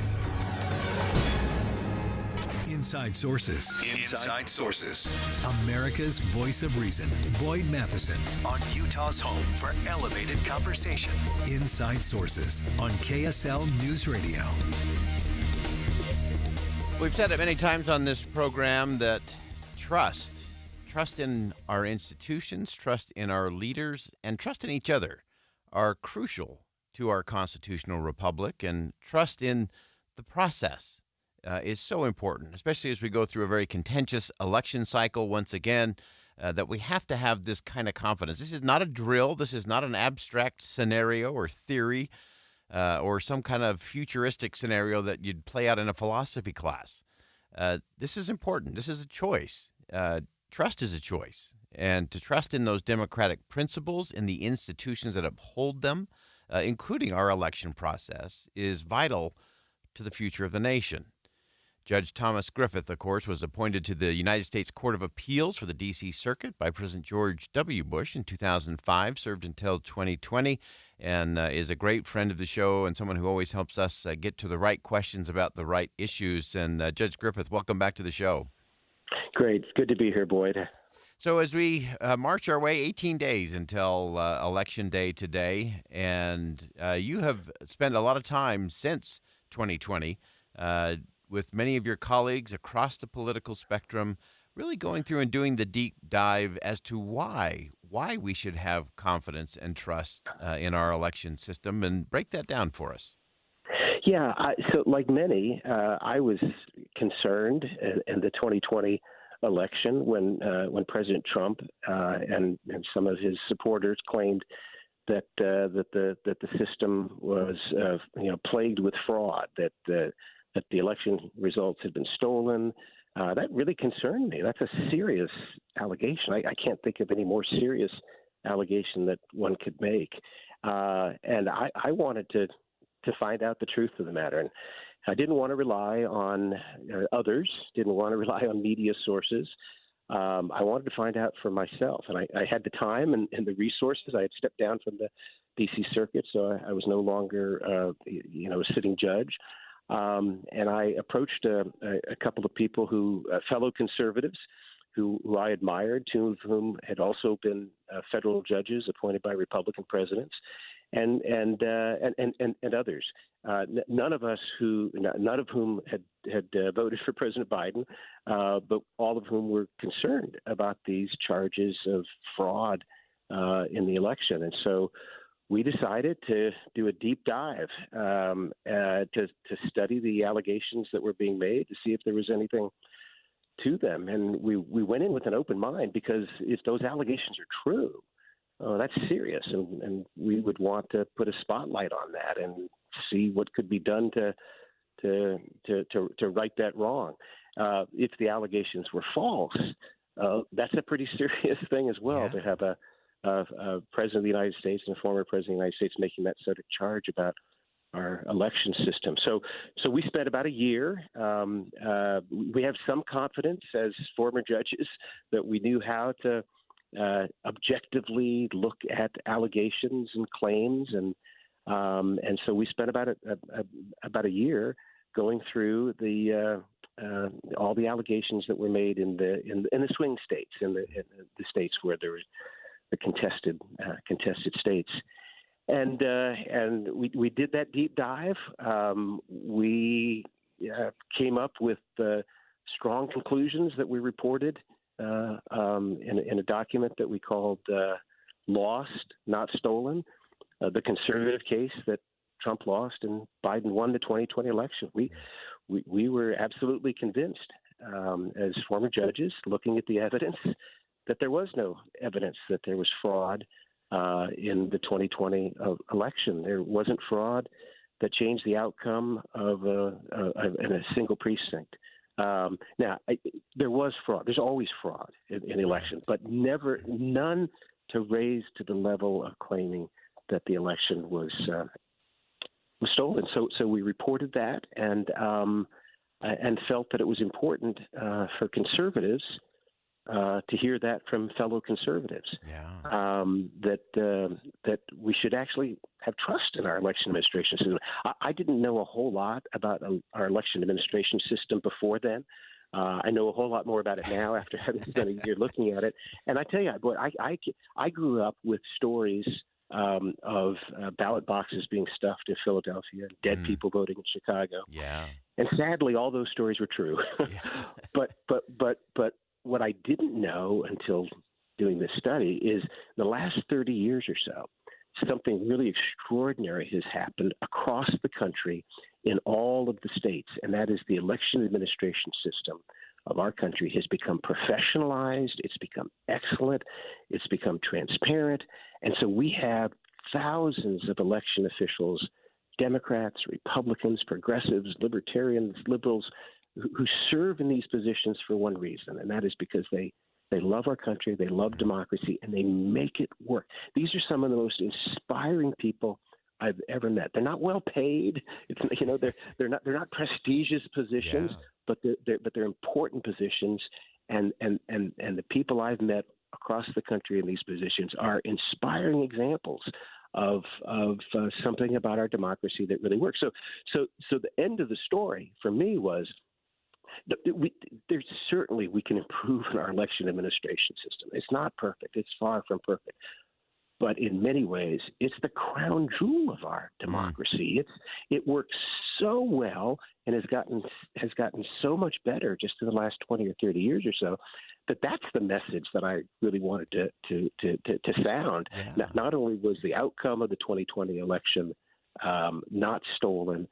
Speaker 2: Inside Sources. Inside Sources. America's voice of reason. Boyd Matheson on Utah's home for elevated conversation. Inside Sources on KSL News Radio.
Speaker 1: We've said it many times on this program that trust in our institutions, trust in our leaders, and trust in each other are crucial to our constitutional republic, and trust in the process is so important, especially as we go through a very contentious election cycle once again, that we have to have this kind of confidence. This is not a drill. This is not an abstract scenario or theory or some kind of futuristic scenario that you'd play out in a philosophy class. This is important. This is a choice. trust is a choice. And to trust in those democratic principles, in the institutions that uphold them, including our election process, is vital to the future of the nation. Judge Thomas Griffith, of course, was appointed to the United States Court of Appeals for the D.C. Circuit by President George W. Bush in 2005, served until 2020, and is a great friend of the show and someone who always helps us get to the right questions about the right issues. And Judge Griffith, welcome back to the show.
Speaker 3: Great. It's good to be here, Boyd.
Speaker 1: So as we march our way 18 days until Election Day today, and you have spent a lot of time since 2020 with many of your colleagues across the political spectrum, really going through and doing the deep dive as to why we should have confidence and trust in our election system, and break that down for us.
Speaker 3: Yeah, so like many, I was concerned in the 2020 election when President Trump and some of his supporters claimed that the system was plagued with fraud, that the election results had been stolen. That really concerned me. That's a serious allegation. I can't think of any more serious allegation that one could make. And I wanted to find out the truth of the matter. And I didn't want to rely on others, didn't want to rely on media sources. I wanted to find out for myself. And I had the time and the resources. I had stepped down from the D.C. Circuit, so I was no longer a sitting judge. And I approached a couple of people fellow conservatives who I admired, two of whom had also been federal judges appointed by Republican presidents, and others. None of whom had voted for President Biden, but all of whom were concerned about these charges of fraud in the election. And so we decided to do a deep dive to study the allegations that were being made, to see if there was anything to them. And we went in with an open mind, because if those allegations are true, that's serious, and we would want to put a spotlight on that and see what could be done to right that wrong. If the allegations were false, that's a pretty serious thing as well, to have a president of the United States and a former president of the United States making that sort of charge about our election system. So we spent about a year. We have some confidence as former judges that we knew how to objectively look at allegations and claims, and so we spent about a year going through all the allegations that were made in the swing states, in the states where there was the contested states, and we did that deep dive. We came up with strong conclusions that we reported in a document that we called Lost, Not Stolen, the conservative case that Trump lost and Biden won the 2020 election. We were absolutely convinced as former judges, looking at the evidence, that there was no evidence that there was fraud in the 2020 election. There wasn't fraud that changed the outcome of in a single precinct. Now, there was fraud. There's always fraud in elections, but none to raise to the level of claiming that the election was stolen. So we reported that and felt that it was important for conservatives to hear that from fellow conservatives. That we should actually have trust in our election administration system. I didn't know a whole lot about our election administration system before then. I know a whole lot more about it now after having spent a year looking at it. And I tell you, boy, I grew up with stories of ballot boxes being stuffed in Philadelphia, dead people voting in Chicago.
Speaker 1: Yeah.
Speaker 3: And sadly, all those stories were true. But what I didn't know until doing this study is the last 30 years or so, something really extraordinary has happened across the country in all of the states, and that is the election administration system of our country has become professionalized, it's become excellent, it's become transparent, and so we have thousands of election officials, Democrats, Republicans, progressives, libertarians, liberals, who serve in these positions for one reason, and that is because they love our country, they love democracy, and they make it work. These are some of the most inspiring people I've ever met. They're not well paid. They're not prestigious positions, but they're important positions. And the people I've met across the country in these positions are inspiring examples of something about our democracy that really works. So the end of the story for me was there's certainly we can improve in our election administration system. It's not perfect. It's far from perfect. But in many ways, it's the crown jewel of our democracy. It works so well and has gotten so much better just in the last 20 or 30 years or so that's the message that I really wanted to sound. Yeah. Not only was the outcome of the 2020 election not stolen,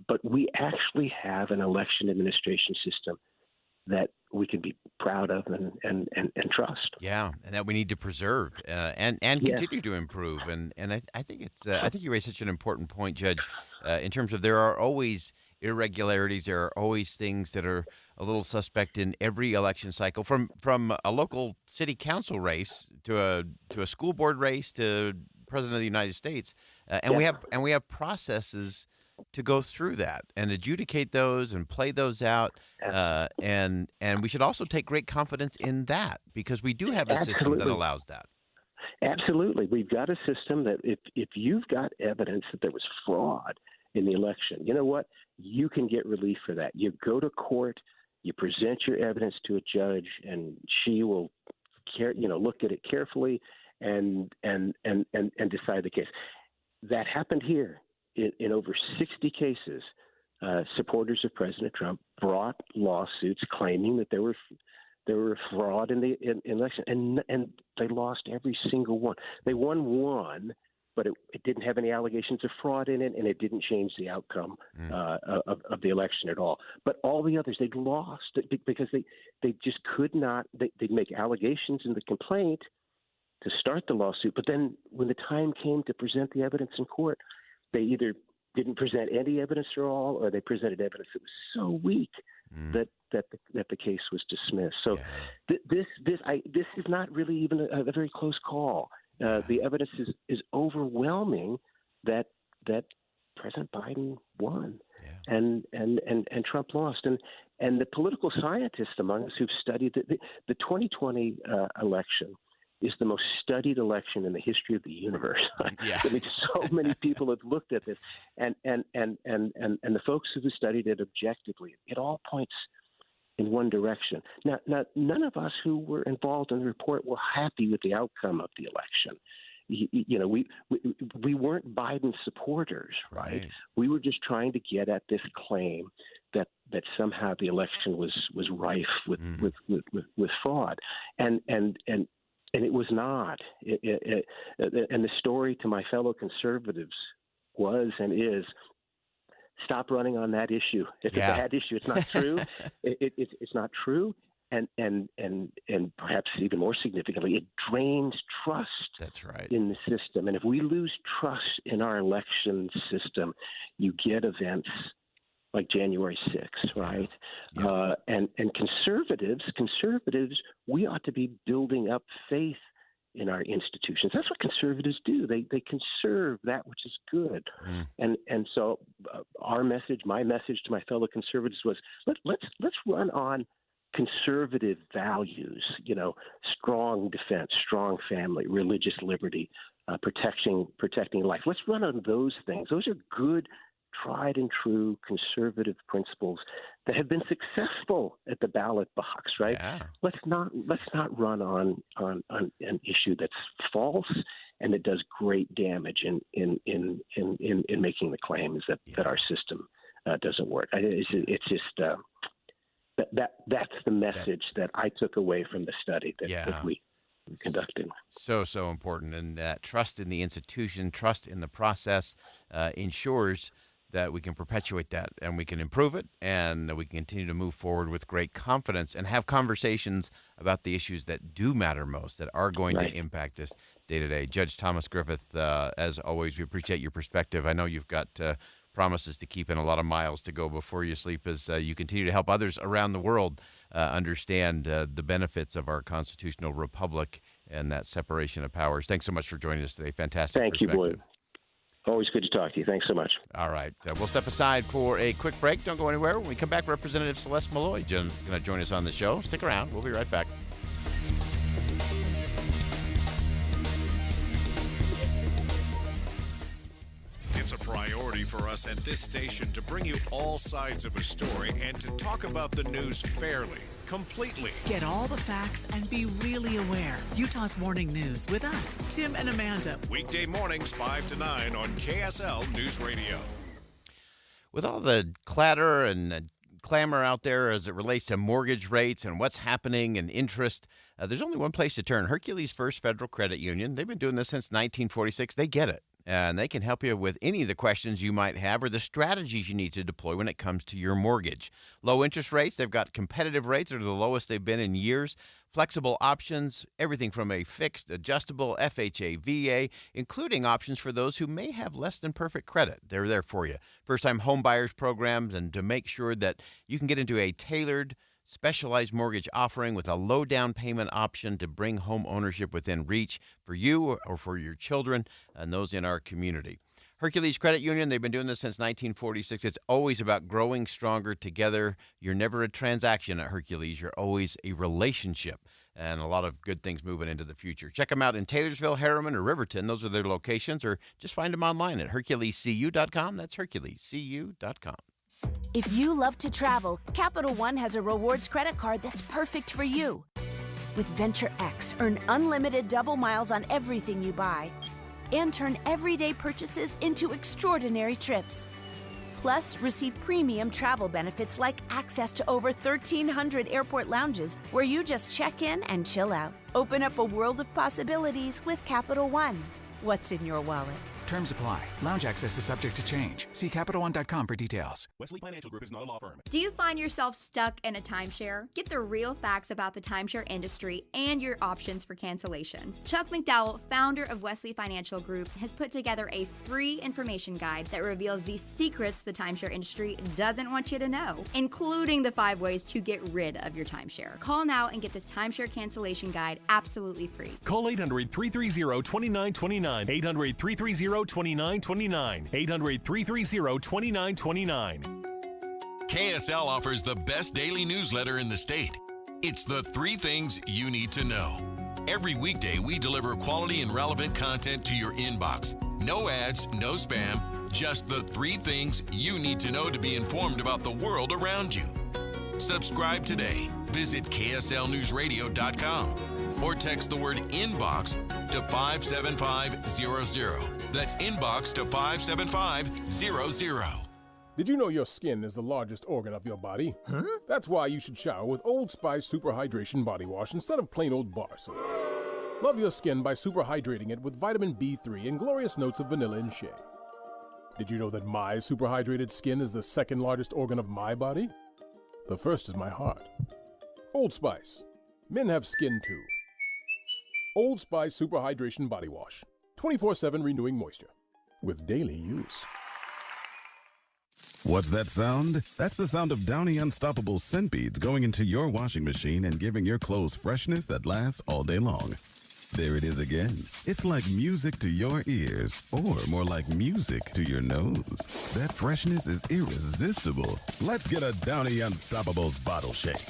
Speaker 3: but we actually have an election administration system that we can be proud of and trust.
Speaker 1: Yeah, and that we need to preserve and continue to improve. And I think it's I think you raised such an important point, Judge, in terms of there are always irregularities. There are always things that are a little suspect in every election cycle, from a local city council race to a school board race to President of the United States, and we have processes to go through that and adjudicate those and play those out, and we should also take great confidence in that because we do have a system that allows that.
Speaker 3: Absolutely, we've got a system that if you've got evidence that there was fraud in the election, you know what? You can get relief for that. You go to court, you present your evidence to a judge, and she will look at it carefully and decide the case. That happened here. In over 60 cases, supporters of President Trump brought lawsuits claiming that there were fraud in the election, and they lost every single one. They won one, but it didn't have any allegations of fraud in it, and it didn't change the outcome of the election at all. But all the others, they lost because they just could not. They'd make allegations in the complaint to start the lawsuit, but then when the time came to present the evidence in court, they either didn't present any evidence at all, or they presented evidence that was so weak that the case was dismissed. So this is not really even a very close call. The evidence is overwhelming that President Biden won and Trump lost. And the political scientists among us who've studied the 2020 election is the most studied election in the history of the universe.
Speaker 1: Yeah.
Speaker 3: I mean, so many people have looked at this, and the folks who have studied it objectively, it all points in one direction. Now, none of us who were involved in the report were happy with the outcome of the election. We weren't Biden supporters, right? We were just trying to get at this claim that somehow the election was rife with fraud, and it was not. And the story to my fellow conservatives was and is, stop running on that issue. It's a bad issue. It's not true. It's not true. And perhaps even more significantly, it drains trust.
Speaker 1: That's right.
Speaker 3: In the system. And if we lose trust in our election system, you get events like January 6th, right? Yeah. And conservatives, we ought to be building up faith in our institutions. That's what conservatives do. They conserve that which is good. And so my message to my fellow conservatives was let's run on conservative values, strong defense, strong family, religious liberty, protecting life. Let's run on those things. Those are good, tried and true conservative principles that have been successful at the ballot box, right?
Speaker 1: Yeah.
Speaker 3: Let's not run on an issue that's false and that does great damage in making the claims that our system doesn't work. It's just that's the message that I took away from the study that we conducted. So
Speaker 1: important, and that trust in the institution, trust in the process ensures that we can perpetuate that and we can improve it and we can continue to move forward with great confidence and have conversations about the issues that do matter most, that are going to impact us day to day. Judge Thomas Griffith, as always, we appreciate your perspective. I know you've got promises to keep in a lot of miles to go before you sleep as you continue to help others around the world understand the benefits of our constitutional republic and that separation of powers. Thanks so much for joining us today. Fantastic
Speaker 3: Thank you,
Speaker 1: perspective.
Speaker 3: Boyd. Always good to talk to you. Thanks so much.
Speaker 1: All right. We'll step aside for a quick break. Don't go anywhere. When we come back, Representative Celeste Malloy is going to join us on the show. Stick around. We'll be right back.
Speaker 5: It's a priority for us at this station to bring you all sides of a story and to talk about the news fairly, completely.
Speaker 4: Get all the facts and be really aware. Utah's Morning News with us, Tim and Amanda.
Speaker 5: Weekday mornings 5 to 9 on KSL News Radio.
Speaker 1: With all the clatter and clamor out there as it relates to mortgage rates and what's happening and interest, there's only one place to turn. Hercules First Federal Credit Union. They've been doing this since 1946. They get it. And they can help you with any of the questions you might have or the strategies you need to deploy when it comes to your mortgage. Low interest rates, they've got competitive rates that are the lowest they've been in years. Flexible options, everything from a fixed, adjustable, FHA, VA, including options for those who may have less than perfect credit. They're there for you. First-time home buyers programs, and to make sure that you can get into a tailored, specialized mortgage offering with a low down payment option to bring home ownership within reach for you or for your children and those in our community. Hercules Credit Union, they've been doing this since 1946. It's always about growing stronger together. You're never a transaction at Hercules. You're always a relationship, and a lot of good things moving into the future. Check them out in Taylorsville, Harriman, or Riverton. Those are their locations, or just find them online at HerculesCU.com. That's HerculesCU.com.
Speaker 6: If you love to travel, Capital One has a rewards credit card that's perfect for you. With Venture X, earn unlimited double miles on everything you buy and turn everyday purchases into extraordinary trips. Plus, receive premium travel benefits like access to over 1,300 airport lounges where you just check in and chill out. Open up a world of possibilities with Capital One. What's in your wallet?
Speaker 7: Terms apply. Lounge access is subject to change. See CapitalOne.com for details.
Speaker 8: Wesley Financial Group is not a law firm.
Speaker 9: Do you find yourself stuck in a timeshare? Get the real facts about the timeshare industry and your options for cancellation. Chuck McDowell, founder of Wesley Financial Group, has put together a free information guide that reveals the secrets the timeshare industry doesn't want you to know, including the 5 ways to get rid of your timeshare. Call now and get this timeshare cancellation guide absolutely free.
Speaker 8: Call 800-330-2929. 800-330-2929. 800-330-2929.
Speaker 5: KSL offers the best daily newsletter in the state. It's the 3 things you need to know. Every weekday, we deliver quality and relevant content to your inbox. No ads, no spam, just the 3 things you need to know to be informed about the world around you. Subscribe today. Visit KSLNewsRadio.com or text the word inbox to 57500. That's inbox to 57500.
Speaker 10: Did you know your skin is the largest organ of your body? Huh? That's why you should shower with Old Spice Super Hydration Body Wash instead of plain old bar soap. Love your skin by super hydrating it with vitamin B3 and glorious notes of vanilla and shea. Did you know that my super hydrated skin is the second largest organ of my body? The first is my heart. Old Spice. Men have skin too. Old Spice Super Hydration Body Wash. 24/7 renewing moisture. With daily use.
Speaker 11: What's that sound? That's the sound of Downy Unstoppable scent beads going into your washing machine and giving your clothes freshness that lasts all day long. There it is again. It's like music to your ears, or more like music to your nose. That freshness is irresistible. Let's get a Downy Unstoppables bottle shake.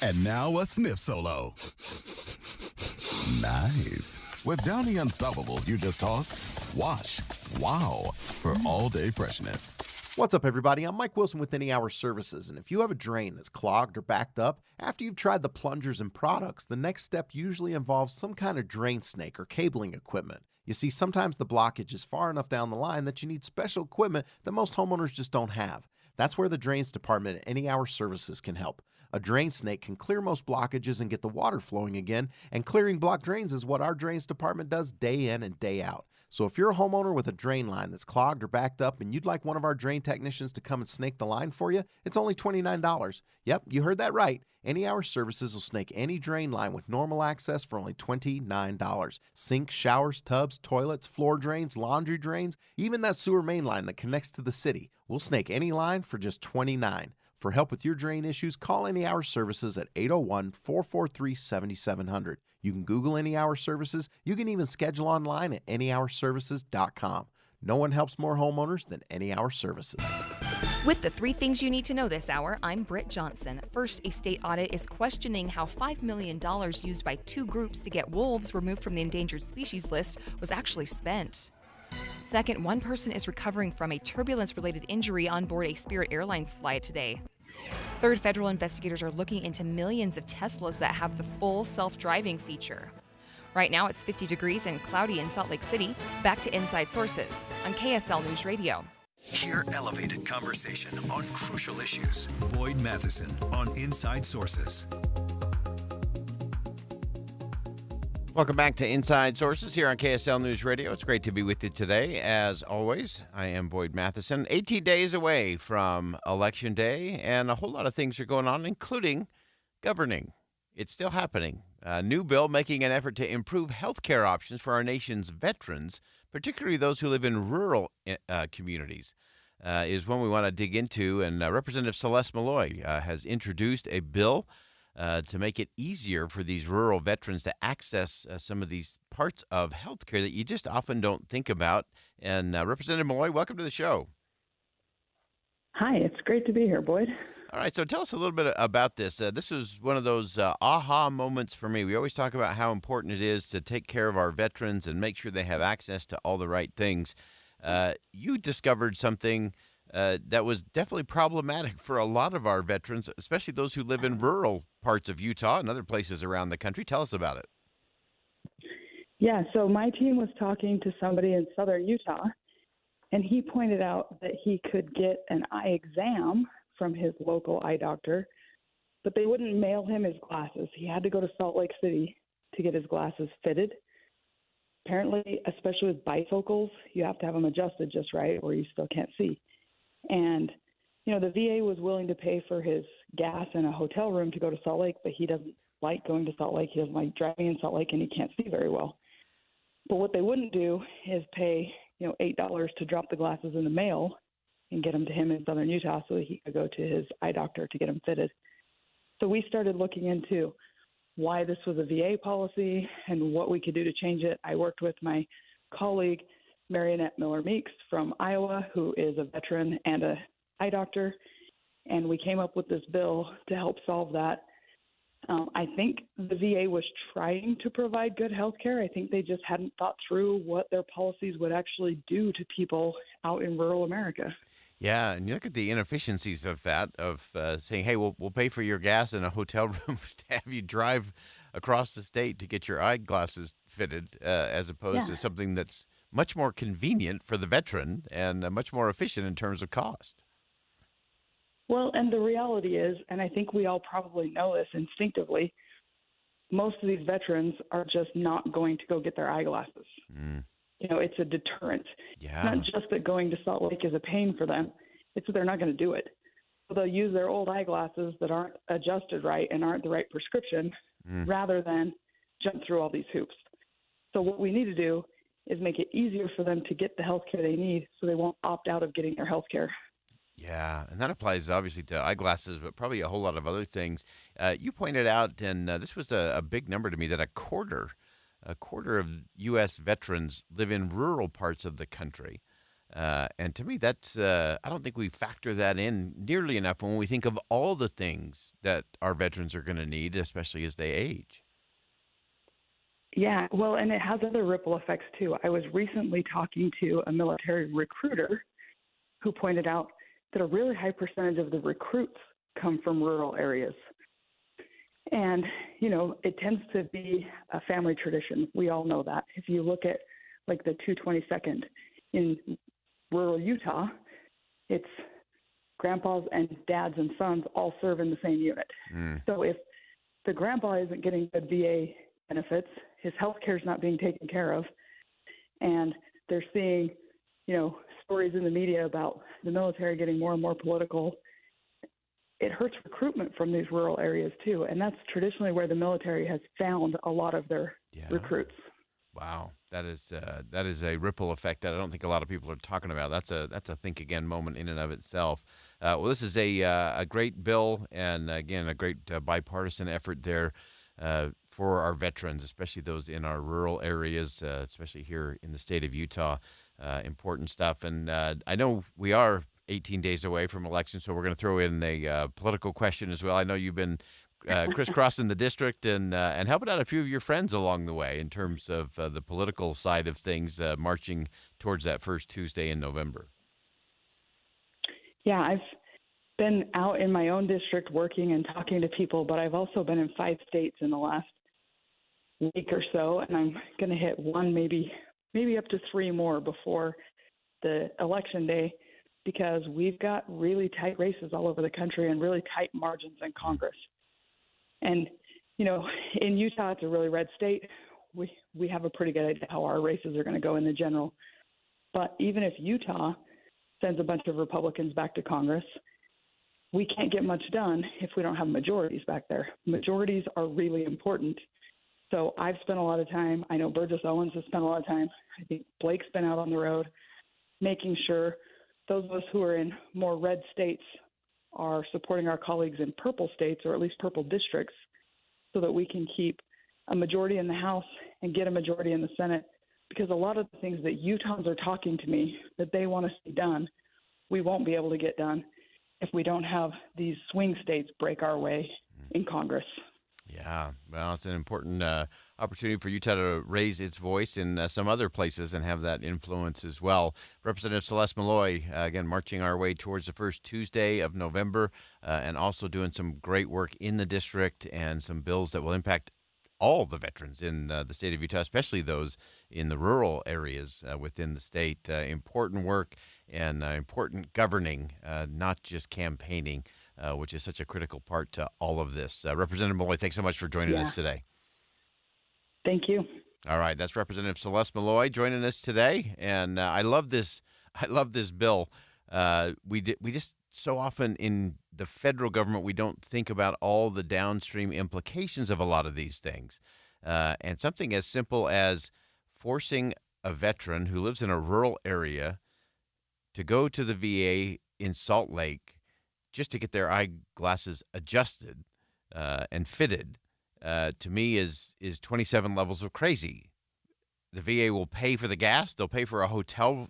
Speaker 11: And now a sniff solo. Nice. With Downy Unstoppables, you just toss, wash, wow, for all-day freshness.
Speaker 30: What's up, everybody? I'm Mike Wilson with Any Hour Services, and if you have a drain that's clogged or backed up, after you've tried the plungers and products, the next step usually involves some kind of drain snake or cabling equipment. You see, sometimes the blockage is far enough down the line that you need special equipment that most homeowners just don't have. That's where the Drains Department at Any Hour Services can help. A drain snake can clear most blockages and get the water flowing again, and clearing blocked drains is what our Drains Department does day in and day out. So if you're a homeowner with a drain line that's clogged or backed up and you'd like one of our drain technicians to come and snake the line for you, it's only $29. Yep, you heard that right. Any Hour Services will snake any drain line with normal access for only $29. Sinks, showers, tubs, toilets, floor drains, laundry drains, even that sewer main line that connects to the city. We'll snake any line for just $29. For help with your drain issues, call Any Hour Services at 801-443-7700. You can Google Any Hour Services. You can even schedule online at anyhourservices.com. No one helps more homeowners than Any Hour Services.
Speaker 18: With the 3 things you need to know this hour, I'm Britt Johnson. First, a state audit is questioning how $5 million used by 2 groups to get wolves removed from the endangered species list was actually spent. Second, one person is recovering from a turbulence-related injury on board a Spirit Airlines flight today. Third, federal investigators are looking into millions of Teslas that have the full self-driving feature. Right now, it's 50 degrees and cloudy in Salt Lake City. Back to Inside Sources on KSL News Radio.
Speaker 2: Hear elevated conversation on crucial issues. Boyd Matheson on Inside Sources.
Speaker 1: Welcome back to Inside Sources here on KSL News Radio. It's great to be with you today. As always, I am Boyd Matheson. 18 days away from Election Day, and a whole lot of things are going on, including governing. It's still happening. A new bill making an effort to improve health care options for our nation's veterans, particularly those who live in rural communities, is one we want to dig into. And Representative Celeste Malloy has introduced a bill to make it easier for these rural veterans to access some of these parts of healthcare that you just often don't think about. And Representative Malloy, welcome to the show.
Speaker 12: Hi, it's great to be here, Boyd.
Speaker 1: All right, so tell us a little bit about this. This was one of those aha moments for me. We always talk about how important it is to take care of our veterans and make sure they have access to all the right things. You discovered something that was definitely problematic for a lot of our veterans, especially those who live in rural parts of Utah and other places around the country. Tell us about it.
Speaker 12: Yeah, so my team was talking to somebody in southern Utah, and he pointed out that he could get an eye exam from his local eye doctor, but they wouldn't mail him his glasses. He had to go to Salt Lake City to get his glasses fitted. Apparently, especially with bifocals, you have to have them adjusted just right or you still can't see. And, you know, the VA was willing to pay for his gas and a hotel room to go to Salt Lake, but he doesn't like going to Salt Lake. He doesn't like driving in Salt Lake, and he can't see very well. But what they wouldn't do is pay, $8 to drop the glasses in the mail and get them to him in southern Utah so that he could go to his eye doctor to get them fitted. So we started looking into why this was a VA policy and what we could do to change it. I worked with my colleague, Marionette Miller-Meeks from Iowa, who is a veteran and an eye doctor, and we came up with this bill to help solve that. I think the VA was trying to provide good health care. I think they just hadn't thought through what their policies would actually do to people out in rural America.
Speaker 1: Yeah, and you look at the inefficiencies of that, of saying, hey, we'll pay for your gas in a hotel room to have you drive across the state to get your eyeglasses fitted, as opposed to something that's much more convenient for the veteran and much more efficient in terms of cost.
Speaker 12: Well, and the reality is, and I think we all probably know this instinctively, most of these veterans are just not going to go get their eyeglasses. It's a deterrent.
Speaker 1: Yeah.
Speaker 12: It's not just that going to Salt Lake is a pain for them. It's that they're not going to do it. So they'll use their old eyeglasses that aren't adjusted right and aren't the right prescription rather than jump through all these hoops. So what we need to do is make it easier for them to get the health care they need so they won't opt out of getting their health care.
Speaker 1: Yeah, and that applies obviously to eyeglasses, but probably a whole lot of other things. You pointed out, and this was a big number to me, that a quarter of U.S. veterans live in rural parts of the country. And to me, that's I don't think we factor that in nearly enough when we think of all the things that our veterans are going to need, especially as they age.
Speaker 12: Yeah, well, and it has other ripple effects, too. I was recently talking to a military recruiter who pointed out that a really high percentage of the recruits come from rural areas. And, it tends to be a family tradition. We all know that. If you look at, like, the 222nd in rural Utah, it's grandpas and dads and sons all serve in the same unit. So if the grandpa isn't getting good VA benefits, his health care is not being taken care of, and they're seeing, stories in the media about the military getting more and more political. It hurts recruitment from these rural areas too, and that's traditionally where the military has found a lot of their recruits.
Speaker 1: Wow, that is a ripple effect that I don't think a lot of people are talking about. That's a think again moment in and of itself. Well, this is a great bill, and again a great bipartisan effort there for our veterans, especially those in our rural areas, especially here in the state of Utah. Important stuff, and I know we are 18 days away from election, so we're going to throw in a political question as well. I know you've been crisscrossing the district and helping out a few of your friends along the way in terms of the political side of things, marching towards that first Tuesday in November.
Speaker 12: Yeah, I've been out in my own district working and talking to people, but I've also been in 5 states in the last week or so, and I'm going to hit one, maybe up to 3 more before the election day, because we've got really tight races all over the country and really tight margins in Congress. And, in Utah, it's a really red state. We have a pretty good idea how our races are going to go in the general. But even if Utah sends a bunch of Republicans back to Congress, we can't get much done if we don't have majorities back there. Majorities are really important. So I've spent a lot of time, I know Burgess Owens has spent a lot of time, I think Blake's been out on the road, making sure those of us who are in more red states are supporting our colleagues in purple states, or at least purple districts, so that we can keep a majority in the House and get a majority in the Senate. Because a lot of the things that Utahns are talking to me that they want to see done, we won't be able to get done if we don't have these swing states break our way in Congress.
Speaker 1: Yeah, well, it's an important opportunity for Utah to raise its voice in some other places and have that influence as well. Representative Celeste Malloy, again, marching our way towards the first Tuesday of November and also doing some great work in the district and some bills that will impact all the veterans in the state of Utah, especially those in the rural areas within the state. Important work and important governing, not just campaigning, which is such a critical part to all of this. Representative Malloy, thanks so much for joining us today.
Speaker 12: Thank you.
Speaker 1: All right, that's Representative Celeste Malloy joining us today, and I love this. I love this bill. We just so often in the federal government we don't think about all the downstream implications of a lot of these things, and something as simple as forcing a veteran who lives in a rural area to go to the VA in Salt Lake just to get their eyeglasses adjusted and fitted, to me is 27 levels of crazy. The VA will pay for the gas. They'll pay for a hotel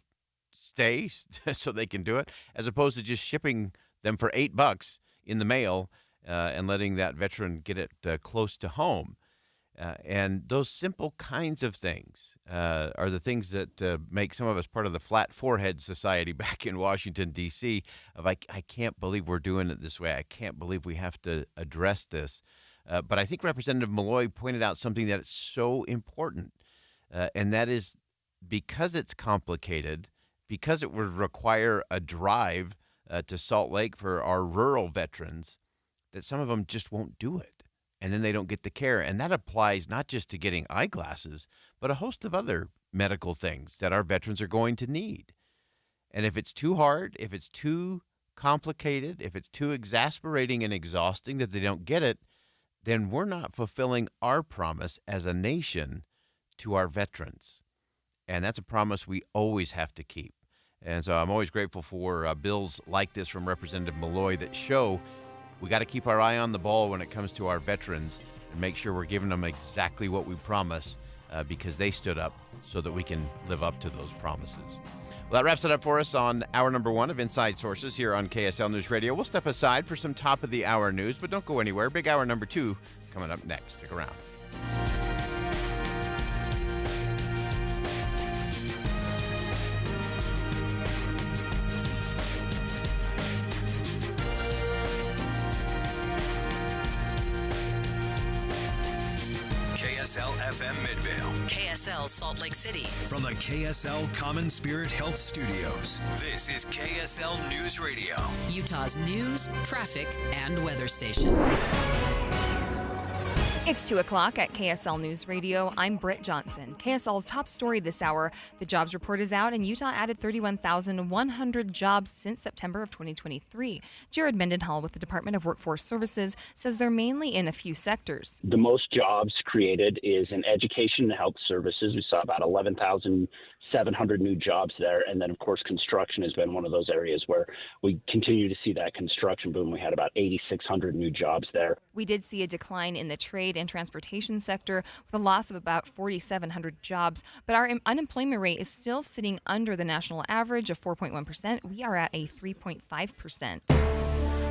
Speaker 1: stay so they can do it, as opposed to just shipping them for $8 in the mail and letting that veteran get it close to home. And those simple kinds of things are the things that make some of us part of the Flat Forehead Society back in Washington, D.C. of I can't believe we're doing it this way. I can't believe we have to address this. But I think Representative Malloy pointed out something that is so important, and that is because it's complicated, because it would require a drive to Salt Lake for our rural veterans, that some of them just won't do it. And then they don't get the care. And that applies not just to getting eyeglasses, but a host of other medical things that our veterans are going to need. And if it's too hard, if it's too complicated, if it's too exasperating and exhausting that they don't get it, then we're not fulfilling our promise as a nation to our veterans. And that's a promise we always have to keep. And so I'm always grateful for bills like this from Representative Malloy that show we got to keep our eye on the ball when it comes to our veterans and make sure we're giving them exactly what we promise because they stood up so that we can live up to those promises. Well, that wraps it up for us on hour number 1 of Inside Sources here on KSL News Radio. We'll step aside for some top of the hour news, but don't go anywhere. Big hour number 2 coming up next. Stick around.
Speaker 2: KSL FM Midvale.
Speaker 4: KSL Salt Lake City.
Speaker 2: From the KSL Common Spirit Health Studios, this is KSL News Radio.
Speaker 4: Utah's news, traffic, and weather station.
Speaker 18: It's 2 o'clock at KSL News Radio. I'm Britt Johnson. KSL's top story this hour. The jobs report is out, and Utah added 31,100 jobs since September of 2023. Jared Mendenhall with the Department of Workforce Services says they're mainly in a few sectors.
Speaker 13: The most jobs created is in education and health services. We saw about 11,700 new jobs there. And then, of course, construction has been one of those areas where we continue to see that construction boom. We had about 8,600 new jobs there.
Speaker 18: We did see a decline in the trade and transportation sector with a loss of about 4,700 jobs, but our unemployment rate is still sitting under the national average of 4.1%. We are at a 3.5%.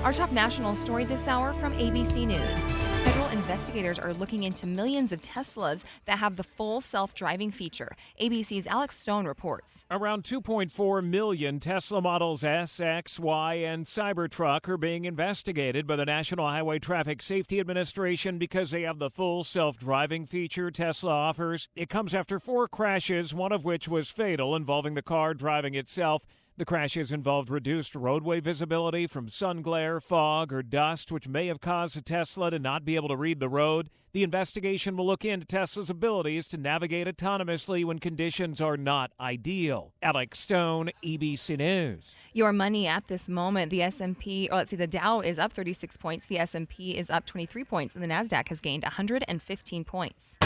Speaker 18: Our top national story this hour from ABC News. Federal investigators are looking into millions of Teslas that have the full self-driving feature. ABC's Alex Stone reports.
Speaker 14: Around 2.4 million Tesla models S, X, Y, and Cybertruck are being investigated by the National Highway Traffic Safety Administration because they have the full self-driving feature Tesla offers. It comes after 4 crashes, one of which was fatal, involving the car driving itself. The crashes involved reduced roadway visibility from sun glare, fog, or dust, which may have caused the Tesla to not be able to read the road. The investigation will look into Tesla's abilities to navigate autonomously when conditions are not ideal. Alex Stone, ABC News.
Speaker 18: Your money at this moment, the Dow is up 36 points, the S&P is up 23 points, and the NASDAQ has gained 115 points.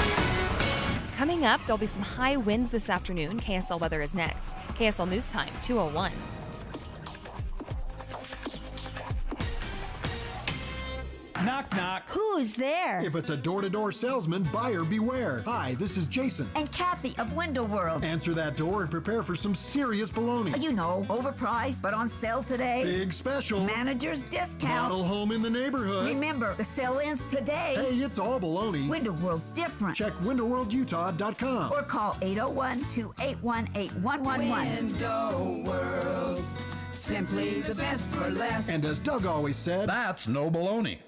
Speaker 18: Coming up, there'll be some high winds this afternoon. KSL weather is next. KSL News Time, 2:01.
Speaker 15: Knock, knock.
Speaker 16: Who's there?
Speaker 15: If it's a door-to-door salesman, buyer beware. Hi, this is Jason.
Speaker 16: And Kathy of Window World.
Speaker 15: Answer that door and prepare for some serious baloney.
Speaker 16: You know, overpriced, but on sale today.
Speaker 15: Big special.
Speaker 16: Manager's discount.
Speaker 15: Model home in the neighborhood.
Speaker 16: Remember, the sale ends today.
Speaker 15: Hey, it's all baloney.
Speaker 16: Window World's different.
Speaker 15: Check windowworldutah.com.
Speaker 16: Or call 801-281-8111.
Speaker 15: Window World.
Speaker 16: Simply the best for less.
Speaker 15: And as Doug always said,
Speaker 17: that's no baloney.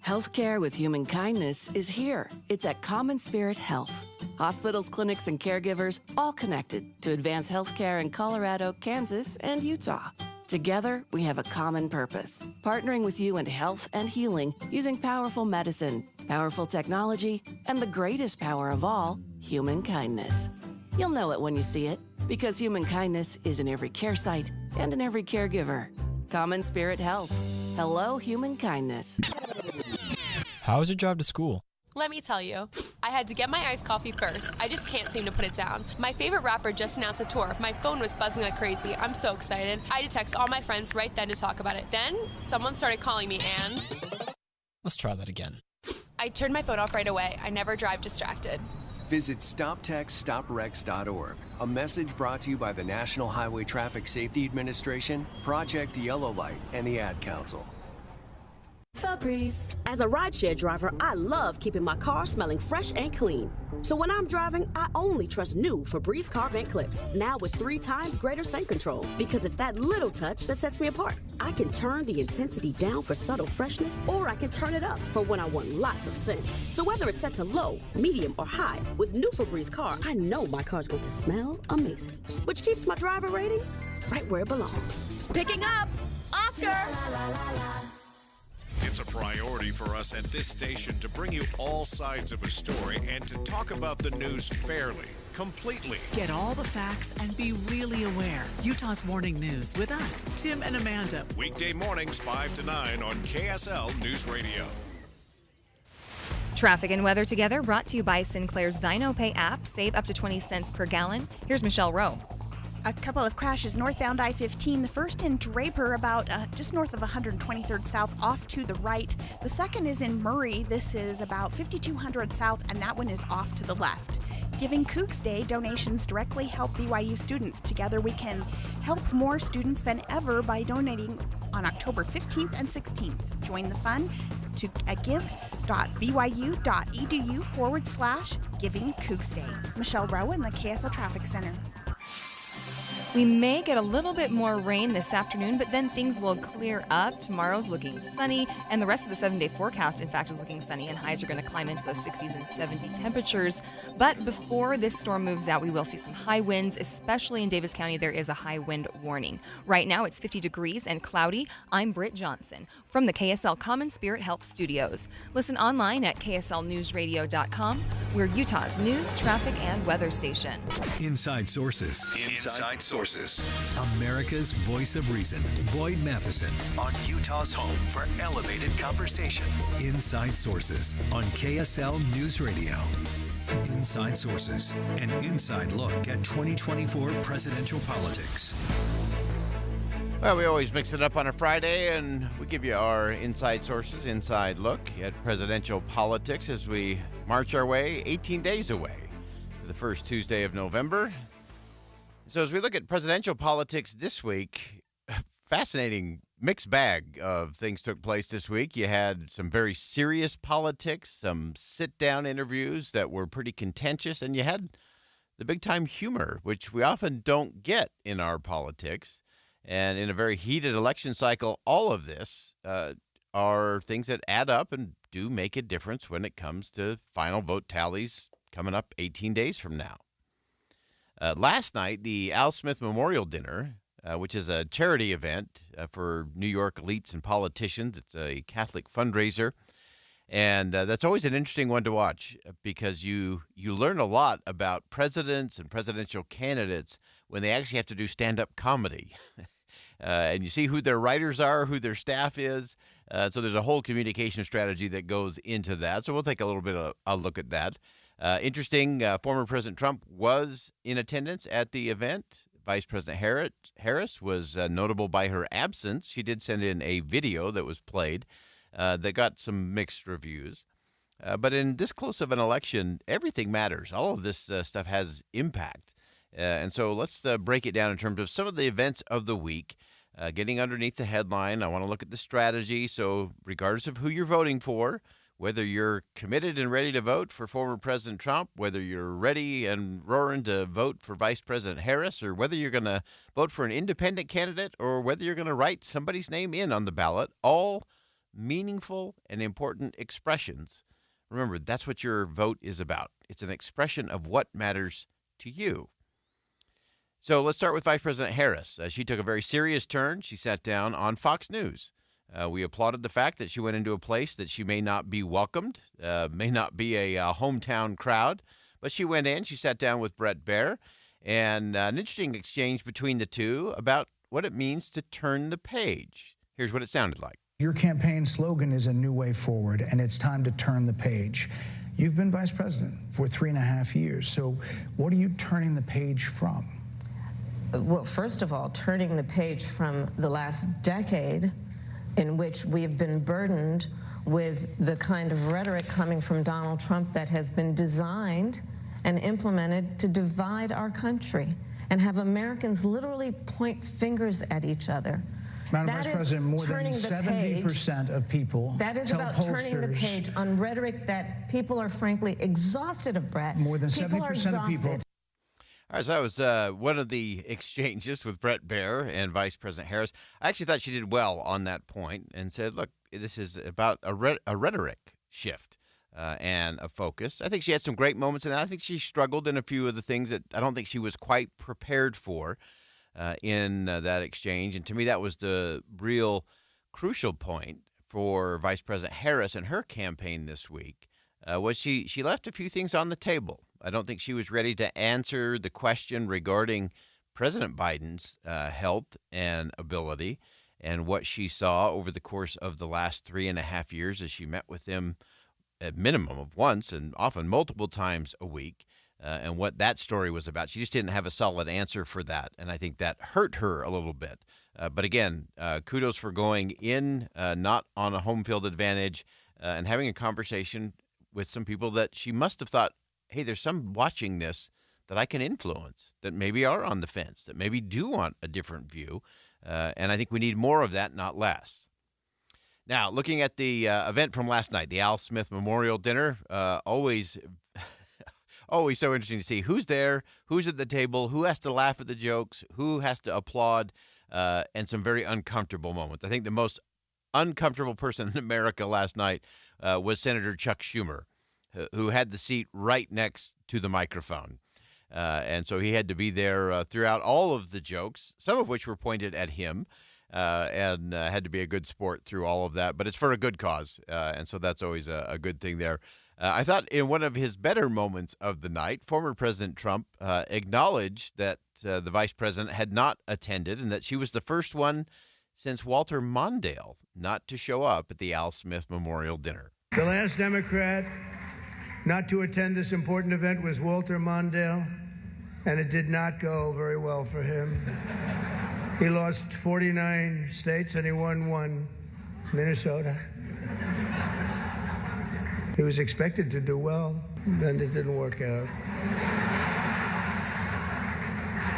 Speaker 19: Healthcare with human kindness is here. It's at Common Spirit Health. Hospitals, clinics, and caregivers all connected to advance healthcare in Colorado, Kansas, and Utah. Together, we have a common purpose, partnering with you in health and healing using powerful medicine, powerful technology, and the greatest power of all, human kindness. You'll know it when you see it, because human kindness is in every care site and in every caregiver. Common Spirit Health. Hello, human kindness.
Speaker 20: How was your drive to school?
Speaker 21: Let me tell you, I had to get my iced coffee first. I just can't seem to put it down. My favorite rapper just announced a tour. My phone was buzzing like crazy. I'm so excited. I had to text all my friends right then to talk about it. Then, someone started calling me and...
Speaker 20: Let's try that again.
Speaker 21: I turned my phone off right away. I never drive distracted.
Speaker 22: Visit StopTextStopWrecks.org. A message brought to you by the National Highway Traffic Safety Administration, Project Yellow Light, and the Ad Council.
Speaker 23: Febreze. As a rideshare driver, I love keeping my car smelling fresh and clean. So when I'm driving, I only trust new Febreze car vent clips, now with 3 times greater scent control, because it's that little touch that sets me apart. I can turn the intensity down for subtle freshness, or I can turn it up for when I want lots of scent. So whether it's set to low, medium, or high, with new Febreze car, I know my car's going to smell amazing, which keeps my driver rating right where it belongs. Picking up, Oscar!
Speaker 24: It's a priority for us at this station to bring you all sides of a story and to talk about the news fairly, completely.
Speaker 4: Get all the facts and be really aware. Utah's Morning News with us, Tim and Amanda.
Speaker 24: Weekday mornings 5 to 9 on KSL News Radio.
Speaker 18: Traffic and weather together brought to you by Sinclair's Dino Pay app. Save up to 20 cents per gallon. Here's Michelle Rowe.
Speaker 31: A couple of crashes northbound I-15. The first in Draper, about just north of 123rd South, off to the right. The second is in Murray. This is about 5200 South, and that one is off to the left. Giving Kooks Day, donations directly help BYU students. Together we can help more students than ever by donating on October 15th and 16th. Join the fun to give.byu.edu/Giving Kooks Day. Michelle Rowe in the KSL Traffic Center.
Speaker 18: We may get a little bit more rain this afternoon, but then things will clear up. Tomorrow's looking sunny, and the rest of the 7-day forecast, in fact, is looking sunny, and highs are going to climb into those 60s and 70 temperatures. But before this storm moves out, we will see some high winds, especially in Davis County. There is a high wind warning. Right now, it's 50 degrees and cloudy. I'm Britt Johnson from the KSL Common Spirit Health Studios. Listen online at kslnewsradio.com. We're Utah's news, traffic, and weather station.
Speaker 2: Inside Sources. Inside Sources. America's voice of reason. Boyd Matheson on Utah's home for elevated conversation. Inside Sources on KSL News Radio. Inside Sources, an inside look at 2024 presidential politics.
Speaker 1: Well, we always mix it up on a Friday, and we give you our Inside Sources, inside look at presidential politics as we march our way 18 days away to the first Tuesday of November. So as we look at presidential politics this week, fascinating mixed bag of things took place this week. You had some very serious politics, some sit-down interviews that were pretty contentious, and you had the big-time humor, which we often don't get in our politics. And in a very heated election cycle, all of this are things that add up and do make a difference when it comes to final vote tallies coming up 18 days from now. Last night, the Al Smith Memorial Dinner, which is a charity event for New York elites and politicians. It's a Catholic fundraiser, and that's always an interesting one to watch because you learn a lot about presidents and presidential candidates when they actually have to do stand-up comedy. And you see who their writers are, who their staff is. So there's a whole communication strategy that goes into that. So we'll take a little bit of a look at that. Interesting, former President Trump was in attendance at the event. Vice President Harris was notable by her absence. She did send in a video that was played that got some mixed reviews. But in this close of an election, everything matters. All of this stuff has impact. And so let's break it down in terms of some of the events of the week. Getting underneath the headline, I want to look at the strategy. So regardless of who you're voting for, whether you're committed and ready to vote for former President Trump, whether you're ready and roaring to vote for Vice President Harris, or whether you're going to vote for an independent candidate, or whether you're going to write somebody's name in on the ballot, all meaningful and important expressions. Remember, that's what your vote is about. It's an expression of what matters to you. So let's start with Vice President Harris. She took a very serious turn. She sat down on Fox News. We applauded the fact that she went into a place that she may not be welcomed, may not be a hometown crowd, but she went in, she sat down with Bret Baier, and an interesting exchange between the two about what it means to turn the page. Here's what it sounded like.
Speaker 3: Your campaign slogan is a new way forward, and it's time to turn the page. You've been vice president for 3.5 years, so what are you turning the page from?
Speaker 6: Well, first of all, turning the page from the last decade in which we've been burdened with the kind of rhetoric coming from Donald Trump that has been designed and implemented to divide our country and have Americans literally point fingers at each other.
Speaker 3: Madam Vice President, more than 70% of people
Speaker 6: that is
Speaker 3: tell
Speaker 6: about
Speaker 3: pollsters,
Speaker 6: turning the page on rhetoric that people are frankly exhausted of, Brett.
Speaker 3: More than 70% of people.
Speaker 1: All right, so that was one of the exchanges with Bret Baier and Vice President Harris. I actually thought she did well on that point and said, look, this is about a rhetoric shift and a focus. I think she had some great moments in that. I think she struggled in a few of the things that I don't think she was quite prepared for in that exchange. And to me, that was the real crucial point for Vice President Harris and her campaign this week, was she left a few things on the table. I don't think she was ready to answer the question regarding President Biden's health and ability and what she saw over the course of the last 3.5 years as she met with him at minimum of once and often multiple times a week, and what that story was about. She just didn't have a solid answer for that, and I think that hurt her a little bit. But again, kudos for going in not on a home field advantage and having a conversation with some people that she must have thought, hey, there's some watching this that I can influence, that maybe are on the fence, that maybe do want a different view. And I think we need more of that, not less. Now, looking at the event from last night, the Al Smith Memorial Dinner, always always so interesting to see who's there, who's at the table, who has to laugh at the jokes, who has to applaud, and some very uncomfortable moments. I think the most uncomfortable person in America last night was Senator Chuck Schumer, who had the seat right next to the microphone. And so he had to be there throughout all of the jokes, some of which were pointed at him, and had to be a good sport through all of that. But it's for a good cause, and so that's always a good thing there. I thought in one of his better moments of the night, former President Trump acknowledged that the vice president had not attended and that she was the first one since Walter Mondale not to show up at the Al Smith Memorial Dinner.
Speaker 5: The last Democrat not to attend this important event was Walter Mondale, and it did not go very well for him. He lost 49 states and he won one, Minnesota. He was expected to do well, then it didn't work out.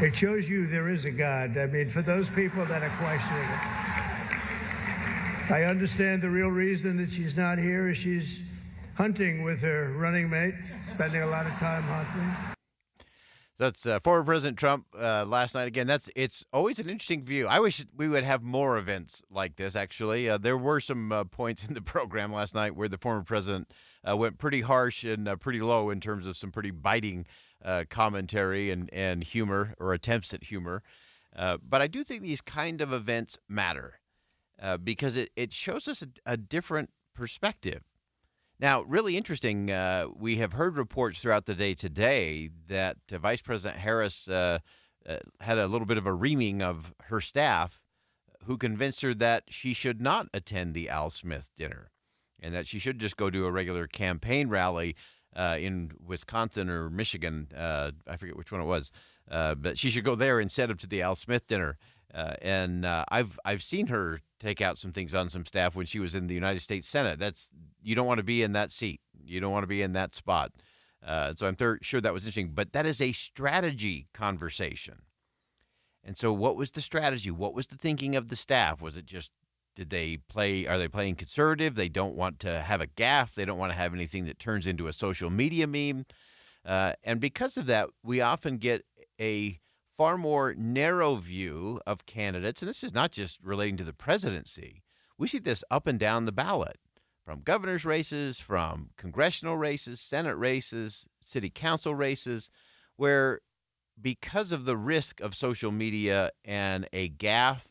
Speaker 5: It shows you there is a God. I mean, for those people that are questioning it. I understand the real reason that she's not here is she's hunting with her running mate, spending a lot of time hunting.
Speaker 1: That's former President Trump last night. Again, it's always an interesting view. I wish we would have more events like this, actually. There were some points in the program last night where the former president went pretty harsh and pretty low in terms of some pretty biting commentary and humor or attempts at humor. But I do think these kind of events matter because it shows us a different perspective. Now, really interesting, we have heard reports throughout the day today that Vice President Harris had a little bit of a reaming of her staff who convinced her that she should not attend the Al Smith dinner and that she should just go to a regular campaign rally in Wisconsin or Michigan. I forget which one it was, but she should go there instead of to the Al Smith dinner. And I've seen her take out some things on some staff when she was in the United States Senate. You don't want to be in that seat. You don't want to be in that spot. So I'm sure that was interesting. But that is a strategy conversation. And so what was the strategy? What was the thinking of the staff? Was it just, are they playing conservative? They don't want to have a gaffe. They don't want to have anything that turns into a social media meme. And because of that, we often get a far more narrow view of candidates, and this is not just relating to the presidency. We see this up and down the ballot, from governor's races, from congressional races, Senate races, city council races, where because of the risk of social media and a gaffe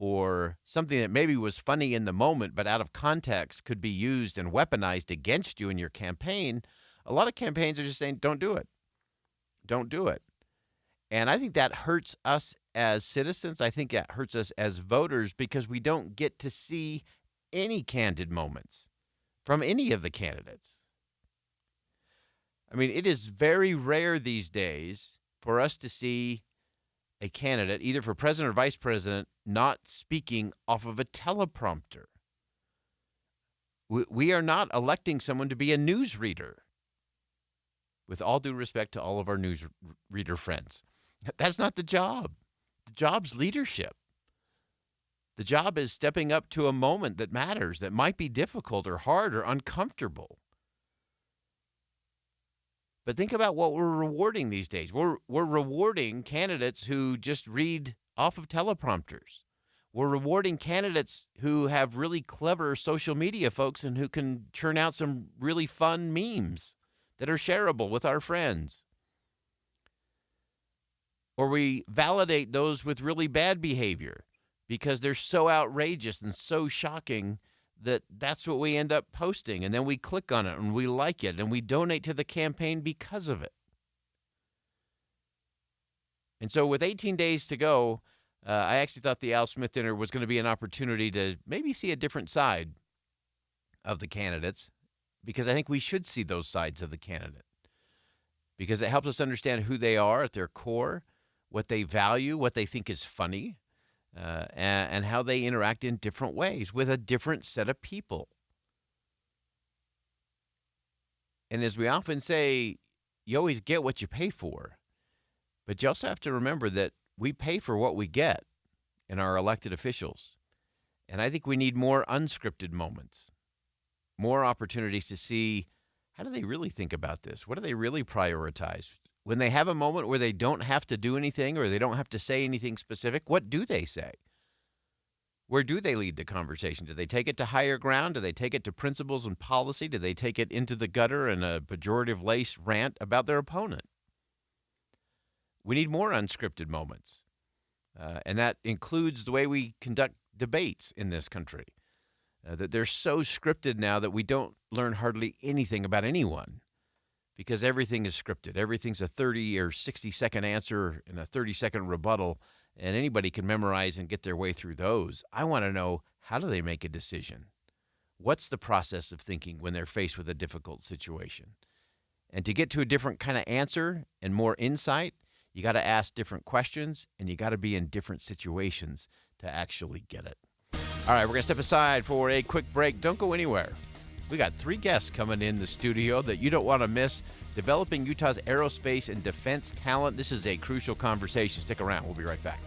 Speaker 1: or something that maybe was funny in the moment but out of context could be used and weaponized against you in your campaign, a lot of campaigns are just saying, don't do it. Don't do it. And I think that hurts us as citizens. I think that hurts us as voters because we don't get to see any candid moments from any of the candidates. I mean, it is very rare these days for us to see a candidate, either for president or vice president, not speaking off of a teleprompter. We are not electing someone to be a newsreader. With all due respect to all of our newsreader friends. That's not the job. The job's leadership. The job is stepping up to a moment that matters, that might be difficult or hard or uncomfortable. But think about what we're rewarding these days. We're rewarding candidates who just read off of teleprompters. We're rewarding candidates who have really clever social media folks and who can churn out some really fun memes that are shareable with our friends. Or we validate those with really bad behavior because they're so outrageous and so shocking that that's what we end up posting. And then we click on it and we like it and we donate to the campaign because of it. And so with 18 days to go, I actually thought the Al Smith dinner was going to be an opportunity to maybe see a different side of the candidates, because I think we should see those sides of the candidate because it helps us understand who they are at their core, what they value, what they think is funny, and how they interact in different ways with a different set of people. And as we often say, you always get what you pay for, but you also have to remember that we pay for what we get in our elected officials. And I think we need more unscripted moments, more opportunities to see how do they really think about this? What do they really prioritize? When they have a moment where they don't have to do anything or they don't have to say anything specific, what do they say? Where do they lead the conversation? Do they take it to higher ground? Do they take it to principles and policy? Do they take it into the gutter in a pejorative lace rant about their opponent? We need more unscripted moments. And that includes the way we conduct debates in this country. That they're so scripted now that we don't learn hardly anything about anyone because everything is scripted. Everything's a 30 or 60-second answer and a 30-second rebuttal, and anybody can memorize and get their way through those. I want to know, how do they make a decision? What's the process of thinking when they're faced with a difficult situation? And to get to a different kind of answer and more insight, you got to ask different questions, and you got to be in different situations to actually get it. All right, we're going to step aside for a quick break. Don't go anywhere. We got 3 guests coming in the studio that you don't want to miss. Developing Utah's aerospace and defense talent. This is a crucial conversation. Stick around. We'll be right back.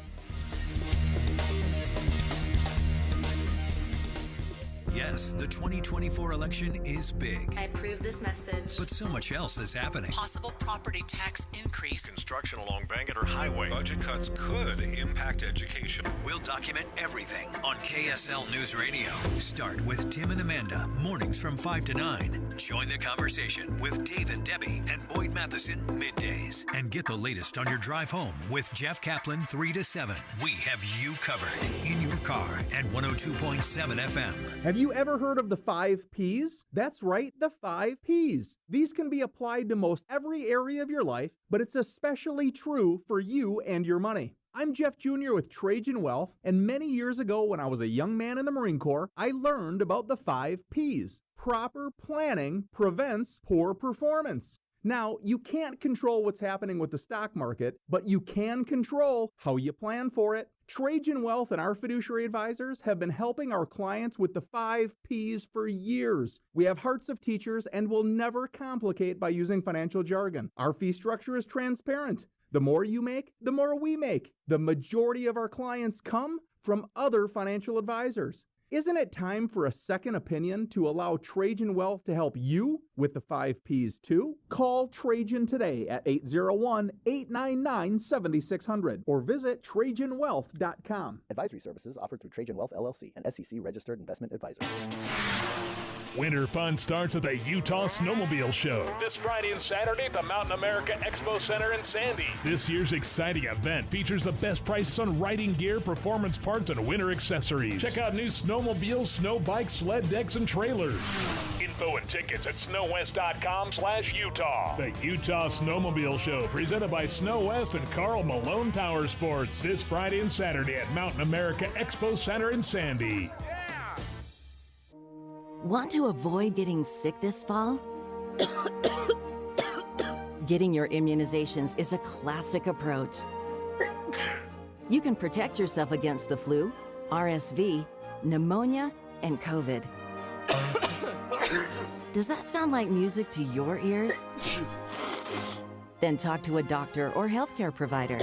Speaker 2: Yes, the 2024 election is big.
Speaker 4: I approve this message.
Speaker 2: But so much else is happening.
Speaker 4: Possible property tax increase.
Speaker 24: Construction along Bangerter Highway. Budget cuts could impact education.
Speaker 2: We'll document everything on KSL News Radio. Start with Tim and Amanda, mornings from 5 to 9. Join the conversation with Dave and Debbie and Boyd Matheson middays. And get the latest on your drive home with Jeff Caplan 3 to 7. We have you covered in your car at 102.7 FM.
Speaker 7: Have you ever heard of the 5 Ps? That's right, the 5 Ps. These can be applied to most every area of your life, but it's especially true for you and your money. I'm Jeff Jr. with Trajan Wealth, and many years ago when I was a young man in the Marine Corps, I learned about the 5 Ps. Proper planning prevents poor performance. Now, you can't control what's happening with the stock market, but you can control how you plan for it. Trajan Wealth and our fiduciary advisors have been helping our clients with the 5 Ps for years. We have hearts of teachers and will never complicate by using financial jargon. Our fee structure is transparent. The more you make, the more we make. The majority of our clients come from other financial advisors. Isn't it time for a second opinion to allow Trajan Wealth to help you with the 5 Ps too? Call Trajan today at 801-899-7600 or visit TrajanWealth.com.
Speaker 8: Advisory services offered through Trajan Wealth LLC, an SEC registered investment advisor.
Speaker 9: Winter fun starts at the Utah Snowmobile Show this Friday and Saturday at the Mountain America Expo Center in Sandy. This year's exciting event features the best prices on riding gear, performance parts, and winter accessories. Check out new snowmobiles, snow bikes, sled decks, and trailers. Info and tickets at snowwest.com/Utah. The Utah Snowmobile Show, presented by Snow West and Carl Malone Power Sports, this Friday and Saturday at Mountain America Expo Center in Sandy.
Speaker 10: Want to avoid getting sick this fall? Getting your immunizations is a classic approach. You can protect yourself against the flu, RSV, pneumonia, and COVID. Does that sound like music to your ears? Then talk to a doctor or healthcare provider.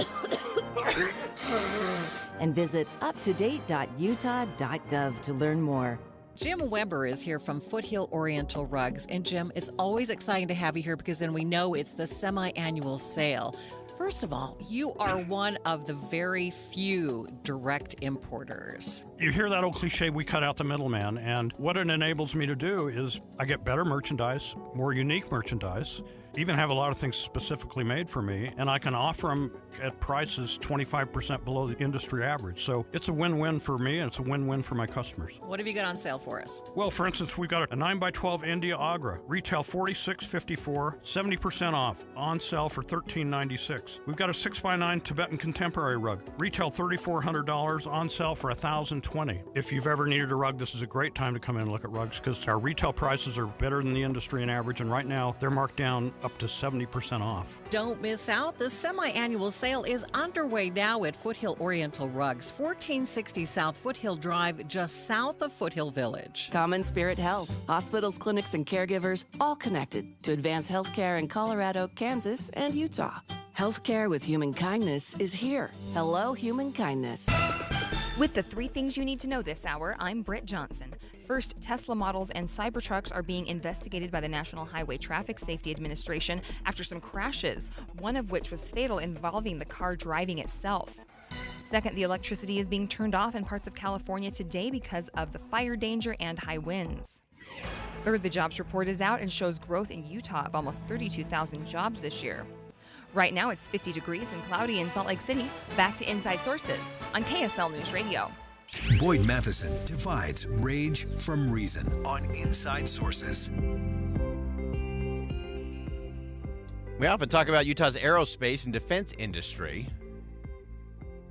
Speaker 10: And visit uptodate.utah.gov to learn more.
Speaker 11: Jim Weber is here from Foothill Oriental Rugs. And Jim, it's always exciting to have you here because then we know it's the semi-annual sale. First of all, you are one of the very few direct importers.
Speaker 17: You hear that old cliche, we cut out the middleman, and what it enables me to do is I get better merchandise, more unique merchandise, even have a lot of things specifically made for me, and I can offer them at prices 25% below the industry average. So it's a win-win for me, and it's a win-win for my customers.
Speaker 11: What have you got on sale for us?
Speaker 17: Well, for instance, we've got a 9x12 India Agra, retail $46.54, 70% off, on sale for $13.96. We've got a 6x9 Tibetan Contemporary rug, retail $3,400, on sale for $1,020. If you've ever needed a rug, this is a great time to come in and look at rugs because our retail prices are better than the industry and average, and right now they're marked down up to 70% off.
Speaker 11: Don't miss out. The semi-annual sale is underway now at Foothill Oriental Rugs, 1460 South Foothill Drive, just south of Foothill Village.
Speaker 19: Common Spirit Health. Hospitals, clinics, and caregivers all connected to advance healthcare in Colorado, Kansas, and Utah. Healthcare with human kindness is here. Hello, human kindness.
Speaker 18: With the 3 things you need to know this hour, I'm Britt Johnson. First, Tesla models and Cybertrucks are being investigated by the National Highway Traffic Safety Administration after some crashes, one of which was fatal, involving the car driving itself. Second, the electricity is being turned off in parts of California today because of the fire danger and high winds. Third, the jobs report is out and shows growth in Utah of almost 32,000 jobs this year. Right now, it's 50 degrees and cloudy in Salt Lake City. Back to Inside Sources on KSL News Radio.
Speaker 2: Boyd Matheson divides rage from reason on Inside Sources.
Speaker 1: We often talk about Utah's aerospace and defense industry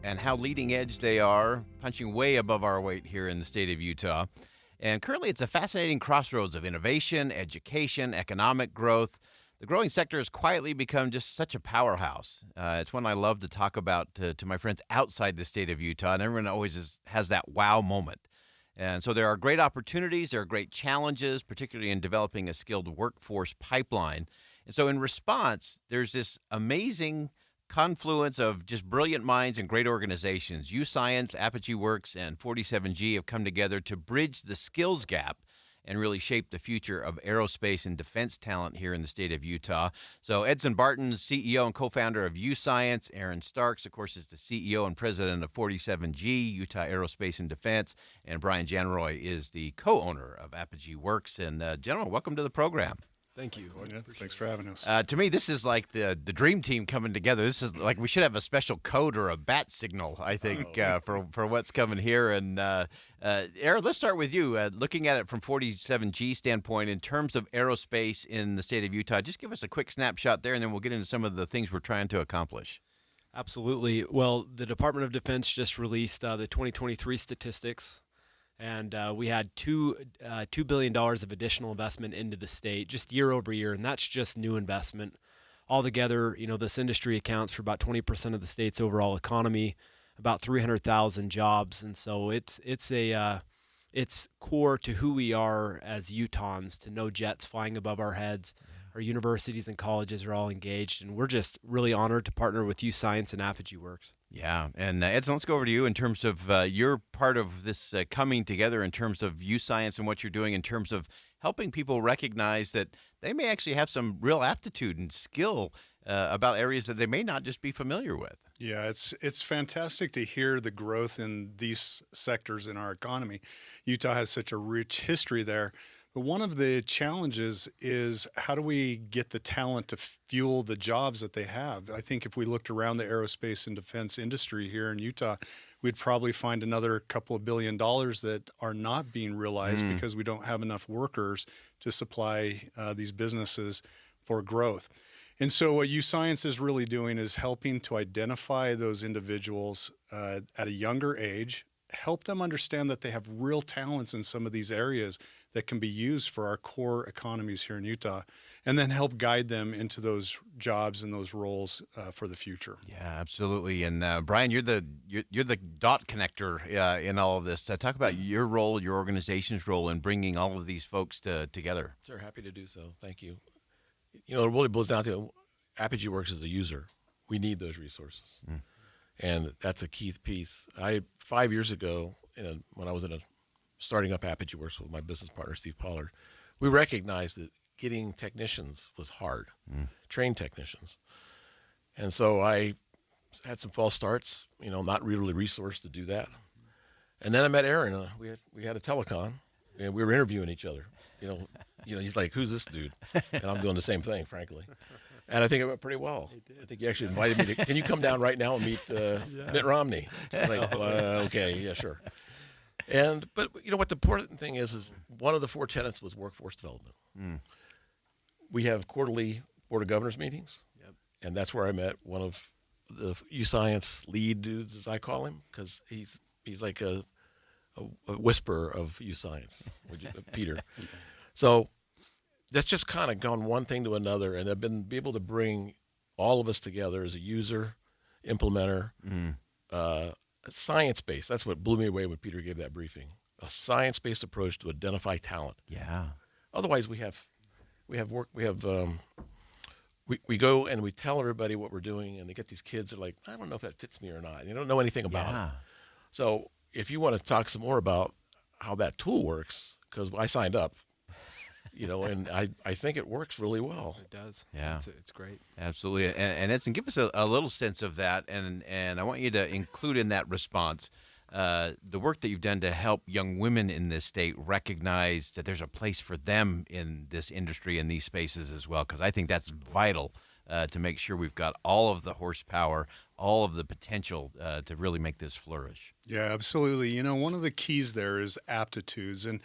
Speaker 1: and how leading edge they are, punching way above our weight here in the state of Utah. And currently, it's a fascinating crossroads of innovation, education, economic growth. The growing sector has quietly become just such a powerhouse. It's one I love to talk about to my friends outside the state of Utah, and everyone always has that wow moment. And so there are great opportunities, there are great challenges, particularly in developing a skilled workforce pipeline. And so in response, there's this amazing confluence of just brilliant minds and great organizations. UScience, Apogee Works, and 47G have come together to bridge the skills gap and really shape the future of aerospace and defense talent here in the state of Utah. So Edson Barton's CEO and co-founder of UScience. Aaron Starks, of course, is the CEO and president of 47G, Utah Aerospace and Defense. And Brian Janroy is the co-owner of Apogee Works. And General, welcome to the program.
Speaker 12: Thank you. Yeah, thanks for having us.
Speaker 1: To me, this is like the dream team coming together. This is like we should have a special code or a bat signal, I think, for what's coming here. And Aaron, let's start with you. Looking at it from 47G standpoint, in terms of aerospace in the state of Utah, just give us a quick snapshot there, and then we'll get into some of the things we're trying to accomplish.
Speaker 12: Absolutely. Well, the Department of Defense just released the 2023 statistics. And we had $2 billion of additional investment into the state just year over year, and that's just new investment. Altogether, this industry accounts for about 20% of the state's overall economy, about 300,000 jobs, and so it's core to who we are as Utahns to know jets flying above our heads. Our universities and colleges are all engaged, and we're just really honored to partner with UScience and Apogee Works.
Speaker 1: Yeah, and Edson, let's go over to you in terms of your part of this coming together in terms of UScience and what you're doing in terms of helping people recognize that they may actually have some real aptitude and skill about areas that they may not just be familiar with.
Speaker 13: Yeah, it's fantastic to hear the growth in these sectors in our economy. Utah has such a rich history there. But one of the challenges is how do we get the talent to fuel the jobs that they have? I think if we looked around the aerospace and defense industry here in Utah, we'd probably find another couple of $1 billion that are not being realized because we don't have enough workers to supply these businesses for growth. And so what UScience is really doing is helping to identify those individuals at a younger age, help them understand that they have real talents in some of these areas that can be used for our core economies here in Utah, and then help guide them into those jobs and those roles for the future.
Speaker 1: Yeah, absolutely. And Brian, you're the dot connector in all of this. Talk about your role, your organization's role in bringing all of these folks together.
Speaker 14: Sure, happy to do so. Thank you. It really boils down to Apogee Works as a user. We need those resources, and that's a key piece. 5 years ago, when I was starting up Apogee Works with my business partner, Steve Pollard, we recognized that getting technicians was hard, trained technicians. And so I had some false starts, not really resourced to do that. And then I met Aaron. We had a telecon, and we were interviewing each other. He's like, "Who's this dude?" And I'm doing the same thing, frankly. And I think it went pretty well. I think you actually invited me to, can you come down right now and meet Mitt Romney? I'm like, okay, yeah, sure. But what the important thing is one of the 4 tenets was workforce development. We have quarterly Board of Governors meetings, and that's where I met one of the UScience lead dudes, as I call him, because he's like a whisperer of UScience, Peter. So that's just kind of gone one thing to another, and I've been able to bring all of us together as a user, implementer, science-based. That's what blew me away when Peter gave that briefing. A science-based approach to identify talent.
Speaker 1: Yeah.
Speaker 14: Otherwise, we go and we tell everybody what we're doing, and they get these kids that are like, I don't know if that fits me or not. They don't know anything about it. So if you want to talk some more about how that tool works, because I signed up. And I think it works really well.
Speaker 12: It does.
Speaker 1: Yeah.
Speaker 12: It's great.
Speaker 1: Absolutely. And Edson, give us a little sense of that, and I want you to include in that response the work that you've done to help young women in this state recognize that there's a place for them in this industry and these spaces as well, because I think that's vital to make sure we've got all of the horsepower, all of the potential to really make this flourish.
Speaker 13: Yeah, absolutely. One of the keys there is aptitudes. And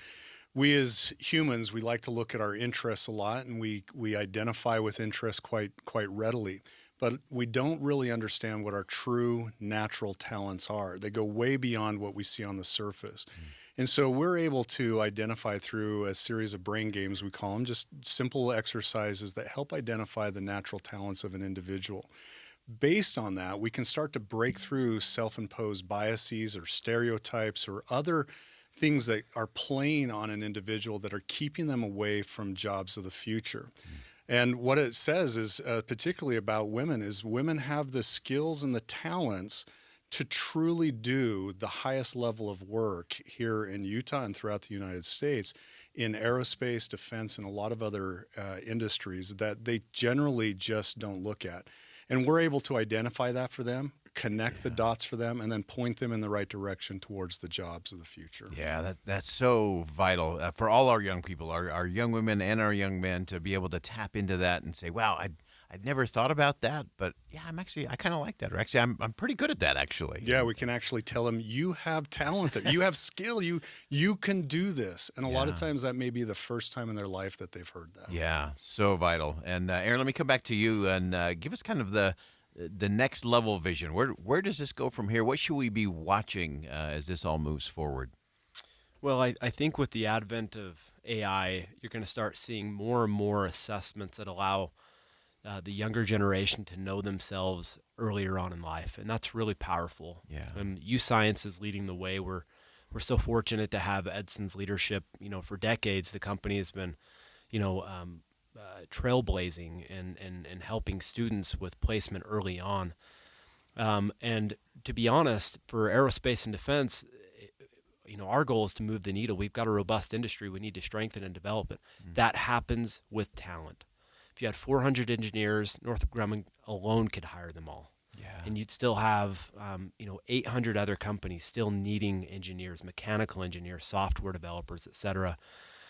Speaker 13: we as humans, we like to look at our interests a lot, and we identify with interests quite readily. But we don't really understand what our true natural talents are. They go way beyond what we see on the surface. And so we're able to identify through a series of brain games, we call them, just simple exercises that help identify the natural talents of an individual. Based on that, we can start to break through self-imposed biases or stereotypes or other things that are playing on an individual that are keeping them away from jobs of the future. And what it says is, particularly about women, is women have the skills and the talents to truly do the highest level of work here in Utah and throughout the United States in aerospace, defense, and a lot of other industries that they generally just don't look at. And we're able to identify that for them, connect the dots for them, and then point them in the right direction towards the jobs of the future.
Speaker 1: Yeah, that's so vital for all our young people, our young women and our young men, to be able to tap into that and say, wow, I'd never thought about that, but yeah, I kind of like that. Or actually, I'm pretty good at that, actually.
Speaker 13: Yeah, we can actually tell them, you have talent there. You have skill. You can do this. And a lot of times that may be the first time in their life that they've heard that.
Speaker 1: Yeah, so vital. And Aaron, let me come back to you and give us kind of the next level vision. Where does this go from here? What should we be watching as this all moves forward?
Speaker 12: Well, I think with the advent of AI, you're going to start seeing more and more assessments that allow the younger generation to know themselves earlier on in life, and that's really powerful.
Speaker 1: Yeah.
Speaker 12: And U-Science is leading the way. We're so fortunate to have Edson's leadership. For decades, the company has been, trailblazing and helping students with placement early on. And to be honest, for aerospace and defense, our goal is to move the needle. We've got a robust industry. We need to strengthen and develop it. That happens with talent. If you had 400 engineers, Northrop Grumman alone could hire them all.
Speaker 1: Yeah.
Speaker 12: And you'd still have, 800 other companies still needing engineers, mechanical engineers, software developers, et cetera.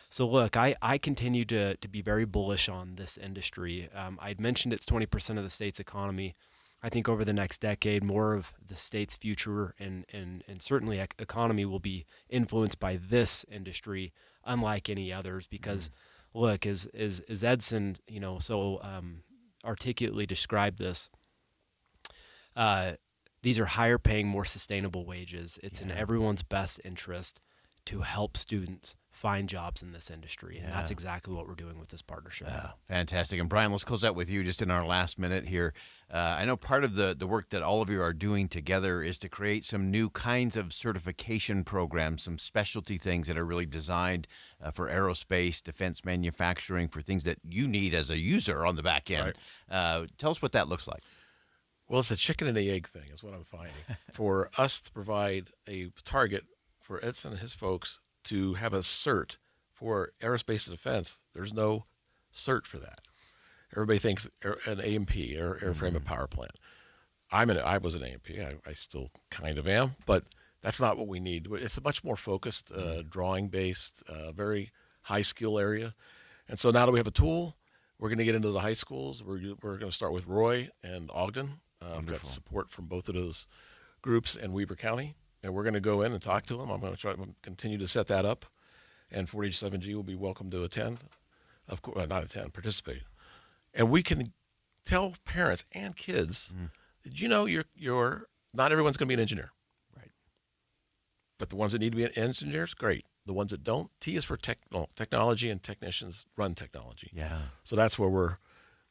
Speaker 12: So look, I continue to be very bullish on this industry. I'd mentioned it's 20% of the state's economy. I think over the next decade, more of the state's future and certainly economy will be influenced by this industry, unlike any others, because look, as Edson, so articulately described this, these are higher paying, more sustainable wages. It's in everyone's best interest to help students find jobs in this industry, and that's exactly what we're doing with this partnership.
Speaker 1: Fantastic. And Brian, let's close out with you just in our last minute here. I know part of the work that all of you are doing together is to create some new kinds of certification programs, some specialty things that are really designed for aerospace, defense manufacturing, for things that you need as a user on the back end. Right. Tell us what that looks like.
Speaker 14: Well, it's a chicken and the egg thing is what I'm finding. For us to provide a target for Edson and his folks to have a cert for aerospace and defense, there's no cert for that. Everybody thinks an AMP, airframe and power plant. I was an AMP. I still kind of am, but that's not what we need. It's a much more focused, drawing-based, very high-skill area. And so now that we have a tool, we're going to get into the high schools. We're going to start with Roy and Ogden. We've got support from both of those groups in Weber County. And we're going to go in and talk to them. I'm going to try to continue to set that up. And 4H7G will be welcome to attend. Of course, not attend, participate. And we can tell parents and kids, did you know you're not everyone's going to be an engineer.
Speaker 1: Right.
Speaker 14: But the ones that need to be engineers, great. The ones that don't, T is for technology, and technicians run technology.
Speaker 1: Yeah.
Speaker 14: So that's where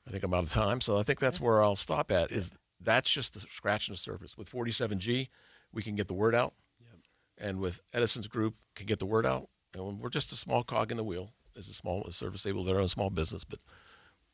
Speaker 14: I think I'm out of time. So I think that's where I'll stop at, is that's just the scratching the surface. With 47G, we can get the word out. Yep. And with Edison's group, can get the word out. And we're just a small cog in the wheel as a service able to their own small business, but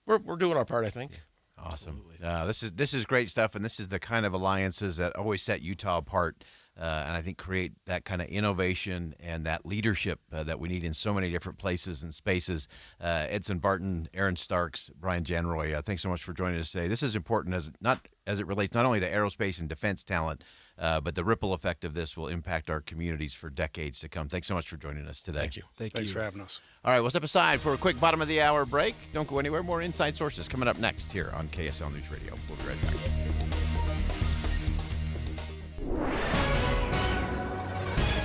Speaker 14: we're doing our part, I think.
Speaker 1: Awesome. This is great stuff, and this is the kind of alliances that always set Utah apart and I think create that kind of innovation and that leadership that we need in so many different places and spaces. Edson Barton, Aaron Starks, Brian Janroy, thanks so much for joining us today. This is important as it relates not only to aerospace and defense talent, but the ripple effect of this will impact our communities for decades to come. Thanks so much for joining us today.
Speaker 14: Thank you.
Speaker 13: Thanks for having us.
Speaker 1: All right, we'll step aside for a quick bottom of the hour break. Don't go anywhere. More Inside Sources coming up next here on KSL News Radio. We'll be right back.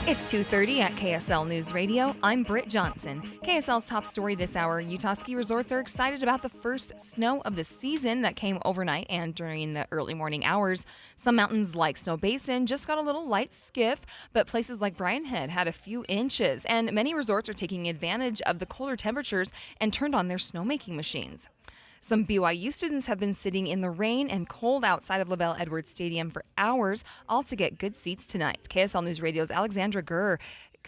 Speaker 18: It's 2:30 at KSL News Radio. I'm Britt Johnson. KSL's top story this hour, Utah ski resorts are excited about the first snow of the season that came overnight and during the early morning hours. Some mountains like Snow Basin just got a little light skiff, but places like Brian Head had a few inches, and many resorts are taking advantage of the colder temperatures and turned on their snowmaking machines. Some BYU students have been sitting in the rain and cold outside of LaBelle Edwards Stadium for hours, all to get good seats tonight. KSL News Radio's Alexandra Gurr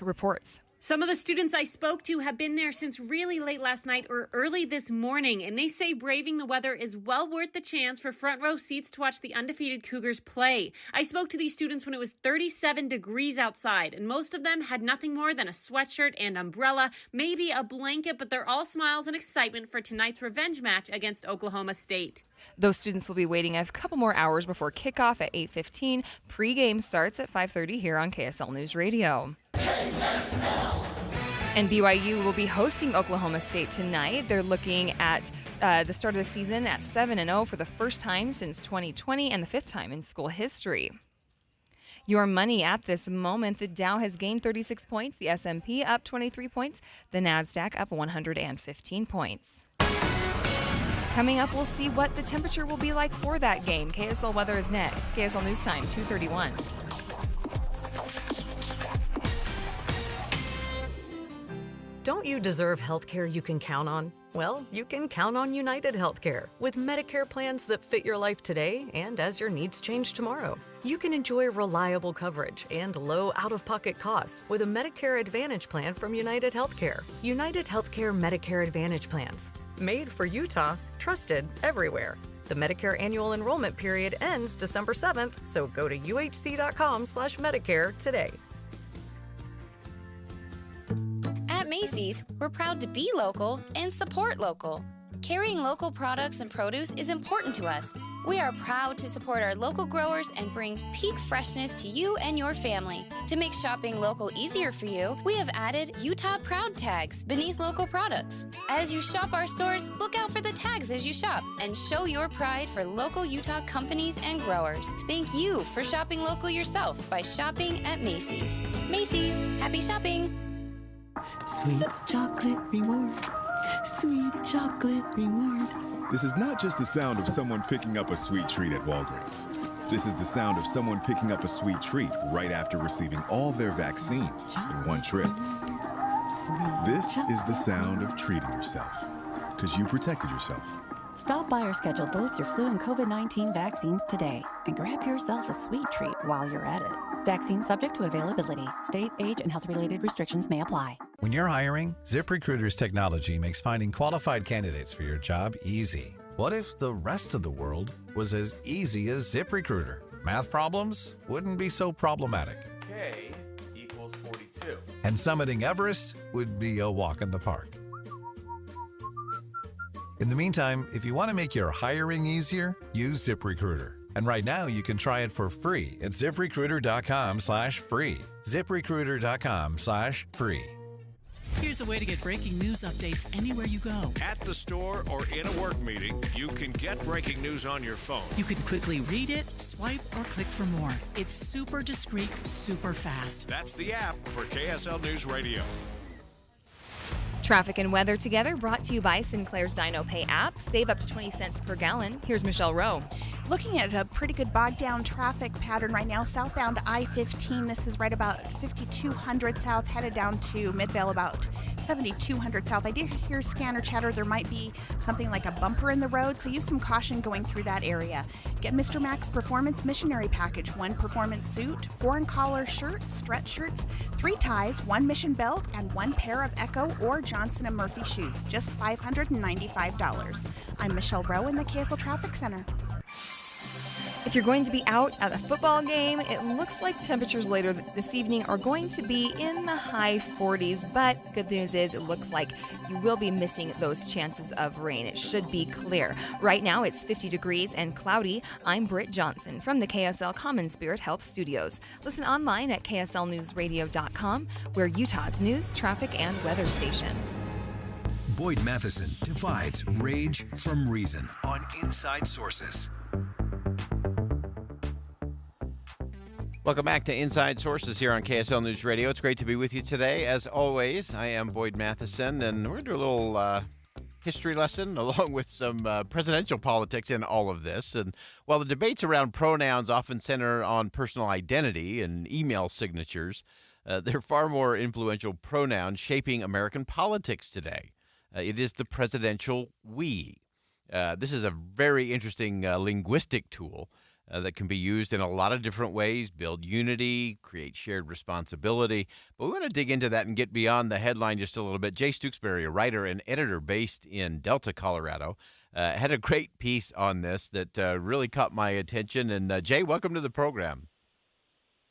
Speaker 18: reports.
Speaker 15: Some of the students I spoke to have been there since really late last night or early this morning, and they say braving the weather is well worth the chance for front row seats to watch the undefeated Cougars play. I spoke to these students when it was 37 degrees outside, and most of them had nothing more than a sweatshirt and umbrella, maybe a blanket, but they're all smiles and excitement for tonight's revenge match against Oklahoma State.
Speaker 18: Those students will be waiting a couple more hours before kickoff at 8:15. Pre-game starts at 5:30 here on KSL News Radio. And BYU will be hosting Oklahoma State tonight. They're looking at the start of the season at 7-0 for the first time since 2020 and the fifth time in school history. Your money at this moment, the Dow has gained 36 points, the S&P up 23 points, the NASDAQ up 115 points. Coming up, we'll see what the temperature will be like for that game. KSL weather is next. KSL News Time, 2:31.
Speaker 16: Don't you deserve health care you can count on? Well, you can count on United Healthcare with Medicare plans that fit your life today and as your needs change tomorrow. You can enjoy reliable coverage and low out-of-pocket costs with a Medicare Advantage plan from United Healthcare. United Healthcare Medicare Advantage plans. Made for Utah, trusted everywhere. The Medicare annual enrollment period ends December 7th, so go to uhc.com/Medicare today.
Speaker 20: At Macy's, we're proud to be local and support local. Carrying local products and produce is important to us. We are proud to support our local growers and bring peak freshness to you and your family. To make shopping local easier for you, we have added Utah Proud tags beneath local products. As you shop our stores, look out for the tags as you shop and show your pride for local Utah companies and growers. Thank you for shopping local yourself by shopping at Macy's. Macy's, happy shopping!
Speaker 21: Sweet chocolate reward. Sweet chocolate reward.
Speaker 22: This is not just the sound of someone picking up a sweet treat at Walgreens. This is the sound of someone picking up a sweet treat right after receiving all their vaccines in one trip. This is the sound of treating yourself, because you protected yourself.
Speaker 25: Stop by or schedule both your flu and COVID-19 vaccines today and grab yourself a sweet treat while you're at it. Vaccine subject to availability. State, age, and health-related restrictions may apply.
Speaker 26: When you're hiring, ZipRecruiter's technology makes finding qualified candidates for your job easy. What if the rest of the world was as easy as ZipRecruiter? Math problems wouldn't be so problematic.
Speaker 31: K equals 42.
Speaker 26: And summiting Everest would be a walk in the park. In the meantime, if you want to make your hiring easier, use ZipRecruiter. And right now, you can try it for free at ZipRecruiter.com/free. ZipRecruiter.com/free.
Speaker 4: Here's a way to get breaking news updates anywhere you go.
Speaker 24: At the store or in a work meeting, you can get breaking news on your phone.
Speaker 4: You can quickly read it, swipe, or click for more. It's super discreet, super fast.
Speaker 24: That's the app for KSL News Radio.
Speaker 18: Traffic and weather together brought to you by Sinclair's Dino Pay app. Save up to 20 cents per gallon. Here's Michelle Rowe.
Speaker 31: Looking at a pretty good bogged down traffic pattern right now. Southbound I-15, this is right about 5200 south, headed down to Midvale about 7200 south. I did hear scanner chatter. There might be something like a bumper in the road, so use some caution going through that area. Get Mr. Mac's Performance Missionary Package. 1 performance suit, 4 collar shirts, stretch shirts, 3 ties, 1 mission belt, and 1 pair of Echo or Johnson & Murphy shoes. Just $595. I'm Michelle Rowe in the KSL Traffic Center.
Speaker 18: If If you're going to be out at a football game, it looks like temperatures later this evening are going to be in the high 40s, but good news is it looks like you will be missing those chances of rain. It should be clear. Right now it's 50 degrees and cloudy. I'm Britt Johnson from the KSL Common Spirit Health Studios. Listen online at kslnewsradio.com. We're Utah's news, traffic, and weather station.
Speaker 2: Boyd Matheson divides rage from reason on Inside Sources.
Speaker 1: Welcome back to Inside Sources here on KSL News Radio. It's great to be with you today. As always, I am Boyd Matheson, and we're going to do a little history lesson along with some presidential politics in all of this. And while the debates around pronouns often center on personal identity and email signatures, there are far more influential pronouns shaping American politics today. It is the presidential we. This is a very interesting linguistic tool that can be used in a lot of different ways, build unity, create shared responsibility. But we want to dig into that and get beyond the headline just a little bit. Jay Stooksbury, a writer and editor based in Delta, Colorado, had a great piece on this that really caught my attention. And Jay, welcome to the program.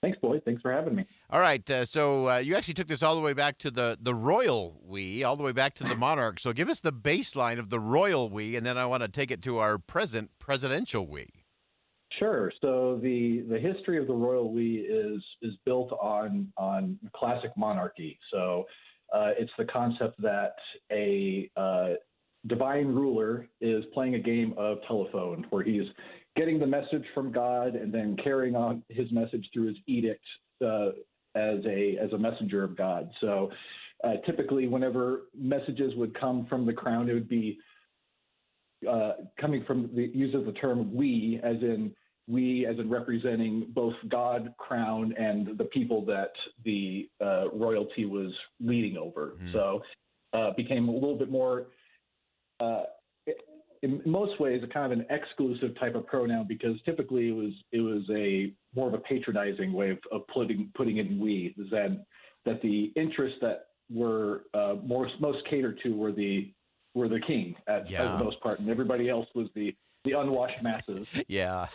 Speaker 3: Thanks, Boyd. Thanks for having me.
Speaker 1: All right. So you actually took this all the way back to the royal we, all the way back to the monarch. So give us the baseline of the royal we, and then I want to take it to our present presidential we.
Speaker 3: Sure. So the history of the royal we is built on classic monarchy. So it's the concept that a divine ruler is playing a game of telephone where he's getting the message from God and then carrying on his message through his edict as a messenger of God. So typically whenever messages would come from the crown, it would be coming from the use of the term we as in representing both God, crown, and the people that the royalty was leading over. So became a little bit more, in most ways, a kind of an exclusive type of pronoun because typically it was a more of a patronizing way of putting in we. That the interests that were most catered to were the king at the most part, and everybody else was the unwashed masses.
Speaker 1: Yeah.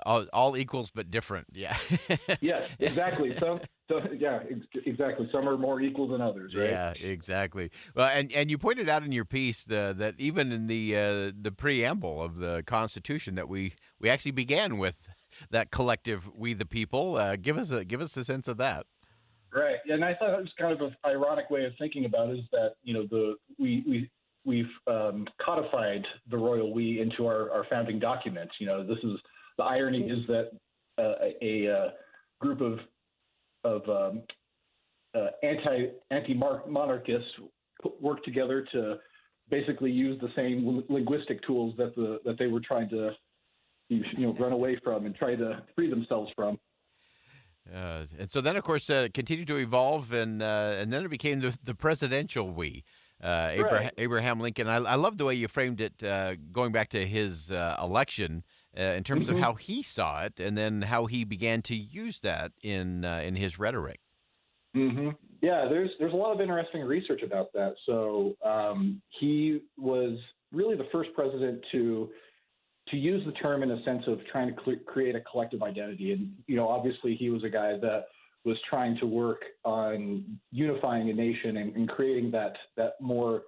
Speaker 1: All equals but different. Yeah.
Speaker 3: Yes, exactly. Exactly. Some are more equal than others, right?
Speaker 1: Yeah, exactly. Well, and you pointed out in your piece that even in the preamble of the Constitution that we actually began with that collective we the people. Give us a sense of that.
Speaker 3: Right. And I thought it was kind of an ironic way of thinking about it is that, we've codified the royal we into our founding documents. This is the irony is that a group of anti-monarchists work together to basically use the same linguistic tools that they were trying to run away from and try to free themselves from.
Speaker 1: And so then, of course, it continued to evolve, and then it became the presidential we. Abraham Lincoln. I love the way you framed it, going back to his election in terms of how he saw it, and then how he began to use that in his rhetoric.
Speaker 3: Mm-hmm. Yeah, there's a lot of interesting research about that. So he was really the first president to use the term in a sense of trying to create a collective identity, and obviously he was a guy that was trying to work on unifying a nation and creating that more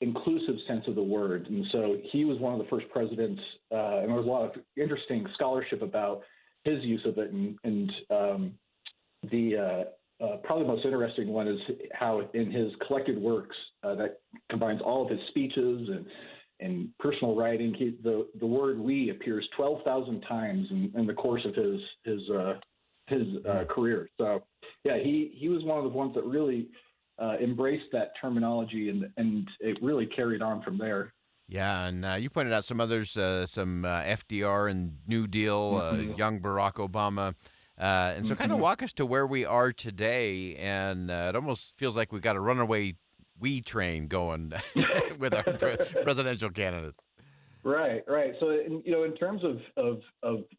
Speaker 3: inclusive sense of the word. And so he was one of the first presidents, and there was a lot of interesting scholarship about his use of it. And the probably the most interesting one is how in his collected works that combines all of his speeches and personal writing, the word we appears 12,000 times in the course of his career. So yeah, he was one of the ones that really embraced that terminology, and it really carried on from there.
Speaker 1: Yeah, and you pointed out some others, some FDR and New Deal, young Barack Obama. And so kind of walk us to where we are today, and it almost feels like we've got a runaway we train going with our presidential candidates.
Speaker 3: Right. So, in terms of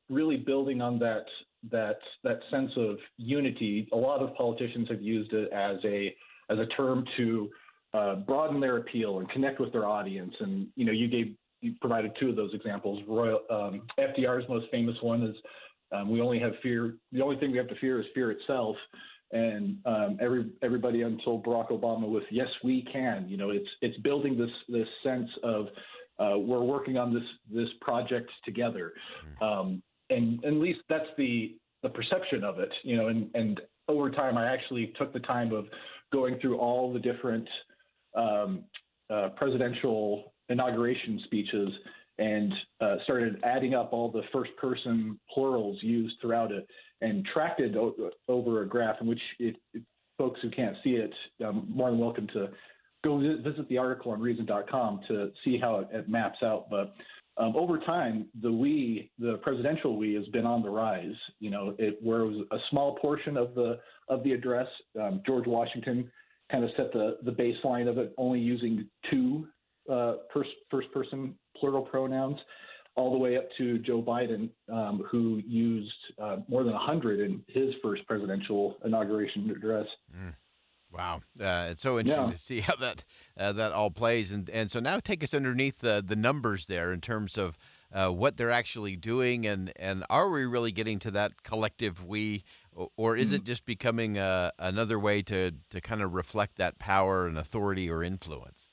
Speaker 3: really building on that sense of unity, a lot of politicians have used it as a term to broaden their appeal and connect with their audience. And you gave you provided two of those examples. FDR's most famous one is we only have fear. The only thing we have to fear is fear itself. And everybody until Barack Obama with yes, we can. It's building this sense of we're working on this project together. And at least that's the perception of it. And over time, I actually took the time of going through all the different presidential inauguration speeches and started adding up all the first-person plurals used throughout it and tracked it over a graph in which folks who can't see it, more than welcome to go visit the article on Reason.com to see how it maps out. But over time, the presidential we has been on the rise. Where it was a small portion of the address, George Washington kind of set the baseline of it, only using two first-person plural pronouns, all the way up to Joe Biden, who used more than 100 in his first presidential inauguration address.
Speaker 1: Wow. It's so interesting to see how that all plays. And so now take us underneath the numbers there in terms of what they're actually doing. And are we really getting to that collective we, or is it just becoming another way to kind of reflect that power and authority or influence?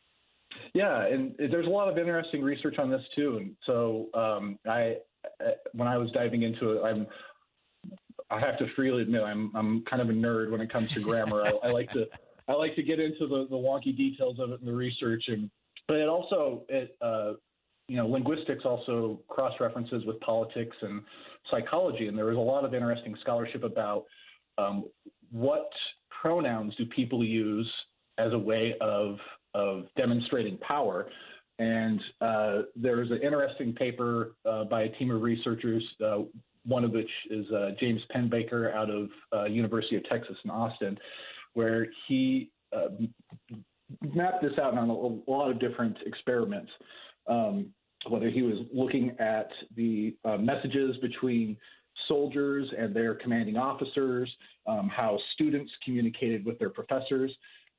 Speaker 3: Yeah, and there's a lot of interesting research on this too. And so when I was diving into it, I have to freely admit I'm kind of a nerd when it comes to grammar. I like to get into the wonky details of it and the research, but it also linguistics also cross references with politics and psychology, and there was a lot of interesting scholarship about what pronouns do people use as a way of demonstrating power. And there's an interesting paper by a team of researchers, one of which is James Penbaker out of University of Texas in Austin, where he mapped this out on a lot of different experiments, whether he was looking at the messages between soldiers and their commanding officers, how students communicated with their professors.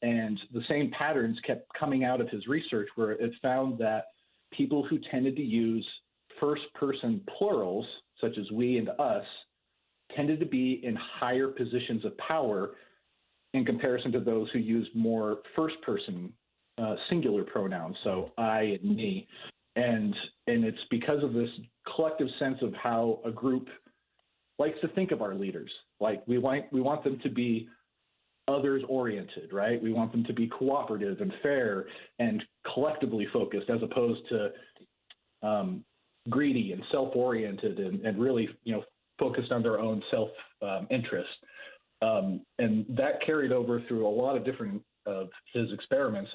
Speaker 3: And the same patterns kept coming out of his research, where it found that people who tended to use first-person plurals, such as we and us, tended to be in higher positions of power in comparison to those who used more first-person singular pronouns, so I and me. And it's because of this collective sense of how a group likes to think of our leaders. Like we want them to be others-oriented, right? We want them to be cooperative and fair and collectively focused, as opposed to greedy and self-oriented and really, focused on their own self-interest. And that carried over through a lot of different of his experiments.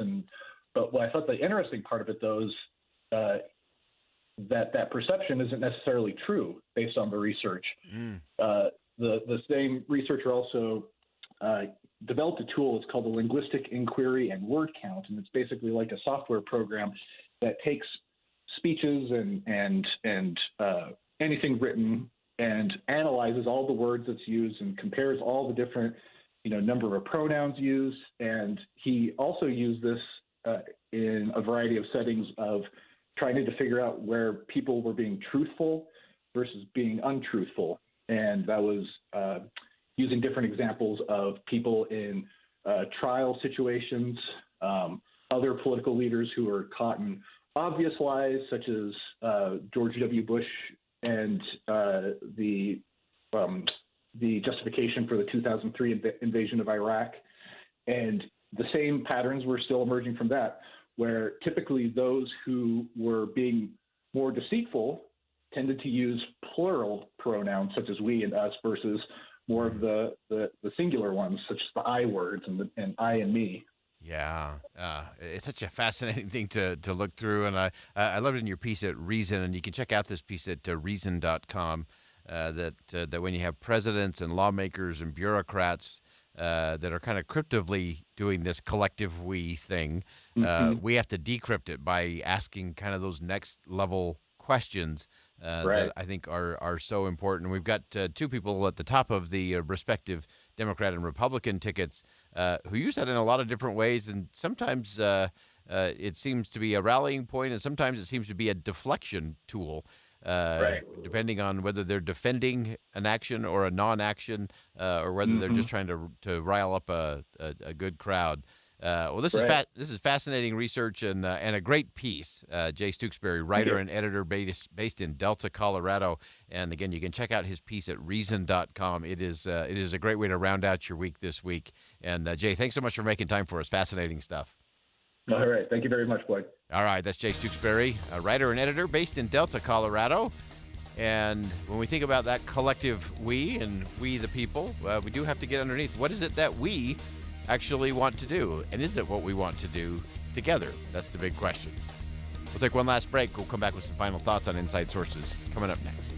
Speaker 3: But what I thought the interesting part of it, though, is that perception isn't necessarily true based on the research. The same researcher also developed a tool. It's called the Linguistic Inquiry and Word Count, and it's basically like a software program that takes speeches and anything written and analyzes all the words that's used and compares all the different number of pronouns used. And he also used this in a variety of settings of trying to figure out where people were being truthful versus being untruthful. And that was using different examples of people in trial situations, other political leaders who were caught in obvious lies, such as George W. Bush and the justification for the 2003 invasion of Iraq. And the same patterns were still emerging from that, where typically those who were being more deceitful tended to use plural pronouns, such as we and us, versus more of the singular ones, such as the I words and I and me.
Speaker 1: Yeah, it's such a fascinating thing to look through, and I loved it in your piece at Reason, and you can check out this piece at Reason.com. That when you have presidents and lawmakers and bureaucrats that are kind of cryptively doing this collective we thing, we have to decrypt it by asking kind of those next level questions that I think are so important. We've got two people at the top of the respective Democrat and Republican tickets who use that in a lot of different ways, and sometimes it seems to be a rallying point, and sometimes it seems to be a deflection tool, depending on whether they're defending an action or a non-action, or whether they're just trying to rile up a good crowd. Well, this is fascinating research and a great piece. Jay Stooksbury, writer and editor based in Delta, Colorado. And again, you can check out his piece at reason.com. It is a great way to round out your week this week. And Jay, thanks so much for making time for us. Fascinating stuff.
Speaker 3: All right. Thank you very much, Boyd.
Speaker 1: All right. That's Jay Stooksbury, a writer and editor based in Delta, Colorado. And when we think about that collective we and we the people, we do have to get underneath. What is it that we actually want to do? And is it what we want to do together? That's the big question. We'll take one last break. We'll come back with some final thoughts on Inside Sources coming up next.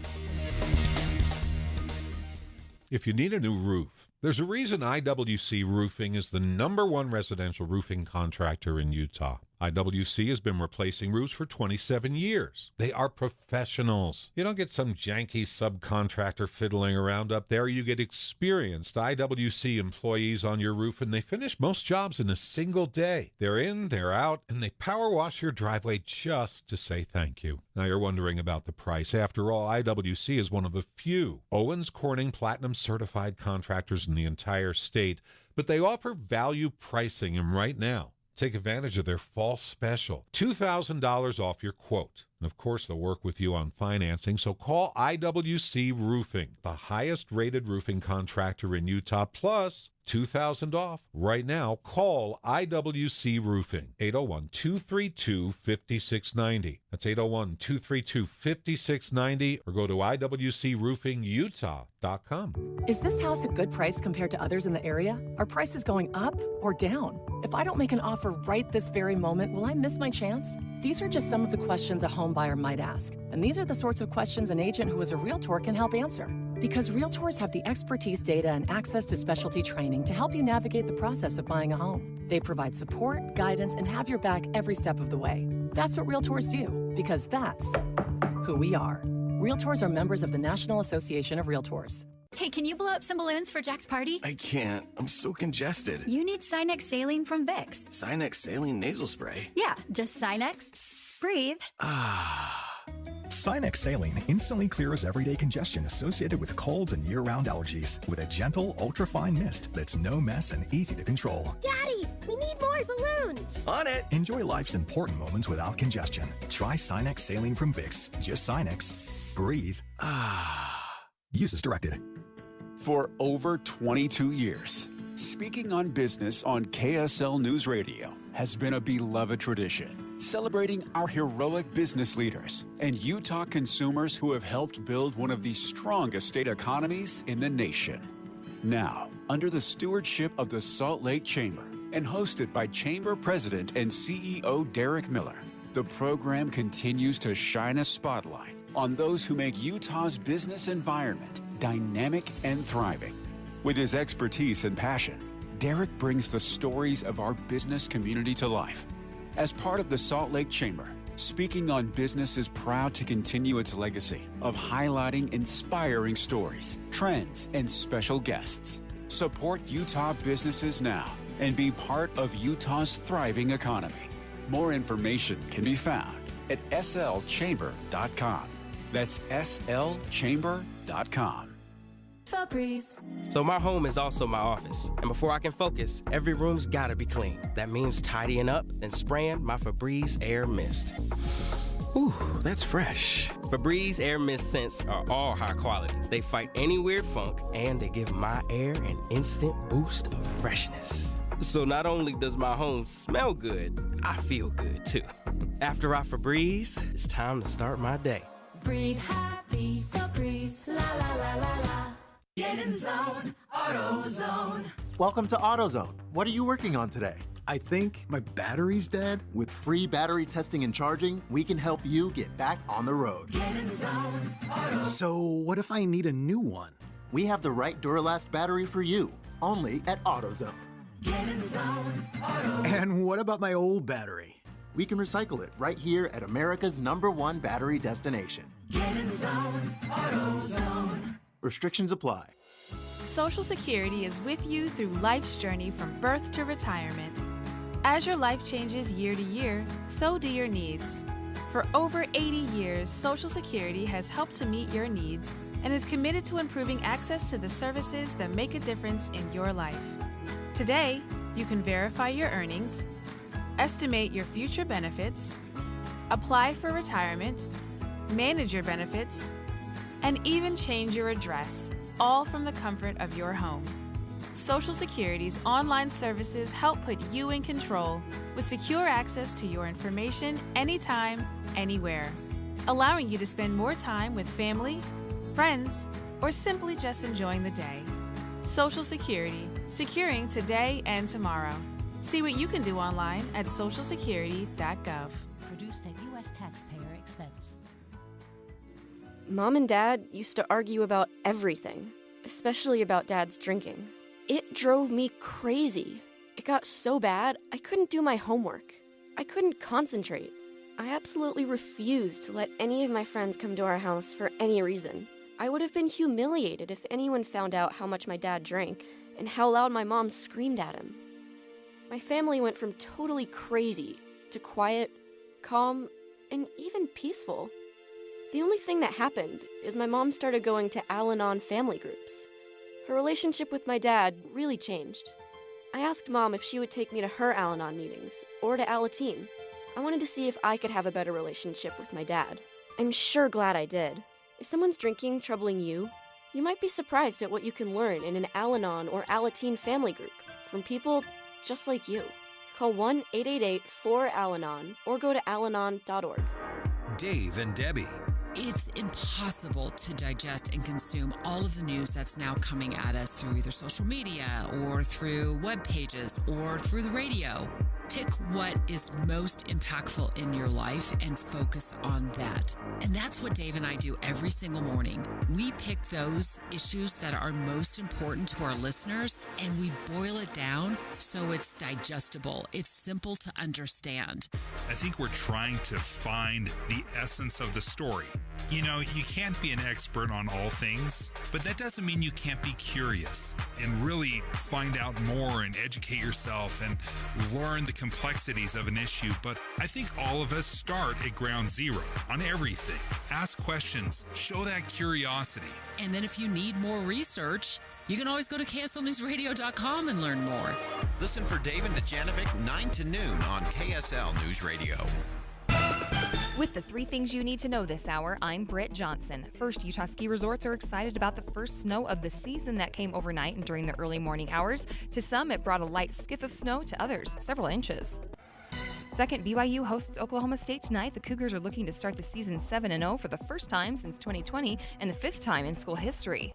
Speaker 5: If you need a new roof, there's a reason IWC Roofing is the #1 residential roofing contractor in Utah. IWC has been replacing roofs for 27 years. They are professionals. You don't get some janky subcontractor fiddling around up there. You get experienced IWC employees on your roof, and they finish most jobs in a single day. They're in, they're out, and they power wash your driveway just to say thank you. Now you're wondering about the price. After all, IWC is one of the few Owens Corning Platinum certified contractors in the entire state, but they offer value pricing, and right now, take advantage of their fall special. $2,000 off your quote. And of course, they'll work with you on financing. So call IWC Roofing, the highest rated roofing contractor in Utah, plus $2,000 off. Right now, call IWC Roofing, 801-232-5690. That's 801-232-5690, or go to IWCRoofingUtah.com.
Speaker 6: Is this house a good price compared to others in the area? Are prices going up or down? If I don't make an offer right this very moment, will I miss my chance? These are just some of the questions a home buyer might ask. And these are the sorts of questions an agent who is a realtor can help answer. Because realtors have the expertise, data, and access to specialty training to help you navigate the process of buying a home. They provide support, guidance, and have your back every step of the way. That's what realtors do, because that's who we are. Realtors are members of the National Association of Realtors.
Speaker 7: Hey, can you blow up some balloons for Jack's party?
Speaker 8: I can't. I'm so congested.
Speaker 7: You need Sinex Saline from Vicks.
Speaker 8: Sinex Saline Nasal Spray?
Speaker 7: Yeah, just Sinex. Breathe.
Speaker 9: Sinex Saline instantly clears everyday congestion associated with colds and year-round allergies with a gentle, ultra-fine mist that's no mess and easy to control.
Speaker 7: Daddy, we need more balloons.
Speaker 8: On it.
Speaker 9: Enjoy life's important moments without congestion. Try Sinex Saline from Vicks. Just Sinex. Breathe. Use as directed.
Speaker 31: For over 22 years, speaking on business on KSL News Radio has been a beloved tradition, celebrating our heroic business leaders and Utah consumers who have helped build one of the strongest state economies in the nation. Now, under the stewardship of the Salt Lake Chamber and hosted by Chamber President and CEO Derek Miller, the program continues to shine a spotlight on those who make Utah's business environment dynamic and thriving. With his expertise and passion, Derek brings the stories of our business community to life. As part of the Salt Lake Chamber, Speaking on Business is proud to continue its legacy of highlighting inspiring stories, trends, and special guests. Support Utah businesses now and be part of Utah's thriving economy. More information can be found at slchamber.com. That's slchamber.com.
Speaker 10: Febreze. So my home is also my office, and before I can focus, every room's gotta be clean. That means tidying up, then spraying my Febreze Air Mist. Ooh, that's fresh. Febreze Air Mist scents are all high quality. They fight any weird funk, and they give my air an instant boost of freshness. So not only does my home smell good, I feel good too. After I Febreze, it's time to start my day.
Speaker 21: Breathe happy, Febreze, la la la la la. Get in zone, AutoZone.
Speaker 23: Welcome to AutoZone. What are you working on today? I think my battery's dead. With free battery testing and charging, we can help you get back on the road.
Speaker 21: Get in zone, AutoZone.
Speaker 23: So what if I need a new one? We have the right Duralast battery for you, only at AutoZone.
Speaker 21: Get in zone, AutoZone.
Speaker 23: And what about my old battery? We can recycle it right here at America's #1 battery destination.
Speaker 21: Get in zone, AutoZone.
Speaker 23: Restrictions apply.
Speaker 27: Social Security is with you through life's journey from birth to retirement.
Speaker 11: As your life changes year to year, so do your needs. For over 80 years, Social Security has helped to meet your needs and is committed to improving access to the services that make a difference in your life. Today, you can verify your earnings, estimate your future benefits, apply for retirement, manage your benefits, and even change your address, all from the comfort of your home. Social Security's online services help put you in control with secure access to your information anytime, anywhere, allowing you to spend more time with family, friends, or simply just enjoying the day. Social Security, securing today and tomorrow. See what you can do online at socialsecurity.gov.
Speaker 12: Produced at U.S. taxpayer expense.
Speaker 13: Mom and Dad used to argue about everything, especially about Dad's drinking. It drove me crazy. It got so bad, I couldn't do my homework. I couldn't concentrate. I absolutely refused to let any of my friends come to our house for any reason. I would have been humiliated if anyone found out how much my dad drank and how loud my mom screamed at him. My family went from totally crazy to quiet, calm, and even peaceful. The only thing that happened is my mom started going to Al-Anon family groups. Her relationship with my dad really changed. I asked Mom if she would take me to her Al-Anon meetings or to Alateen. I wanted to see if I could have a better relationship with my dad. I'm sure glad I did. If someone's drinking troubling you, you might be surprised at what you can learn in an Al-Anon or Alateen family group from people just like you. Call 1-888-4-ALANON or go to alanon.org.
Speaker 2: Dave and Debbie.
Speaker 14: It's impossible to digest and consume all of the news that's now coming at us through either social media or through web pages or through the radio. Pick what is most impactful in your life and focus on that. And that's what Dave and I do every single morning. We pick those issues that are most important to our listeners and we boil it down so it's digestible. It's simple to understand.
Speaker 15: I think we're trying to find the essence of the story. You know, you can't be an expert on all things, but that doesn't mean you can't be curious and really find out more and educate yourself and learn the complexities of an issue. But I think all of us start at ground zero on everything. Ask questions, show that curiosity.
Speaker 14: And then if you need more research, you can always go to KSLNewsRadio.com and learn more.
Speaker 1: Listen for Dave and Dejanovic 9 to noon on KSL News Radio.
Speaker 18: With the 3 things you need to know this hour, I'm Britt Johnson. First, Utah ski resorts are excited about the first snow of the season that came overnight and during the early morning hours. To some, it brought a light skiff of snow, to others, several inches. Second, BYU hosts Oklahoma State tonight. The Cougars are looking to start the season 7-0 for the first time since 2020 and the 5th time in school history.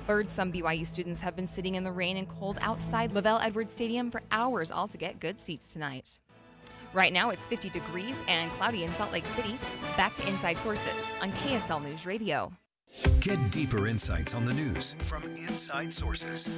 Speaker 18: Third, some BYU students have been sitting in the rain and cold outside Lavelle Edwards Stadium for hours, all to get good seats tonight. Right now, it's 50 degrees and cloudy in Salt Lake City. Back to Inside Sources on KSL News Radio.
Speaker 2: Get deeper insights on the news from Inside Sources.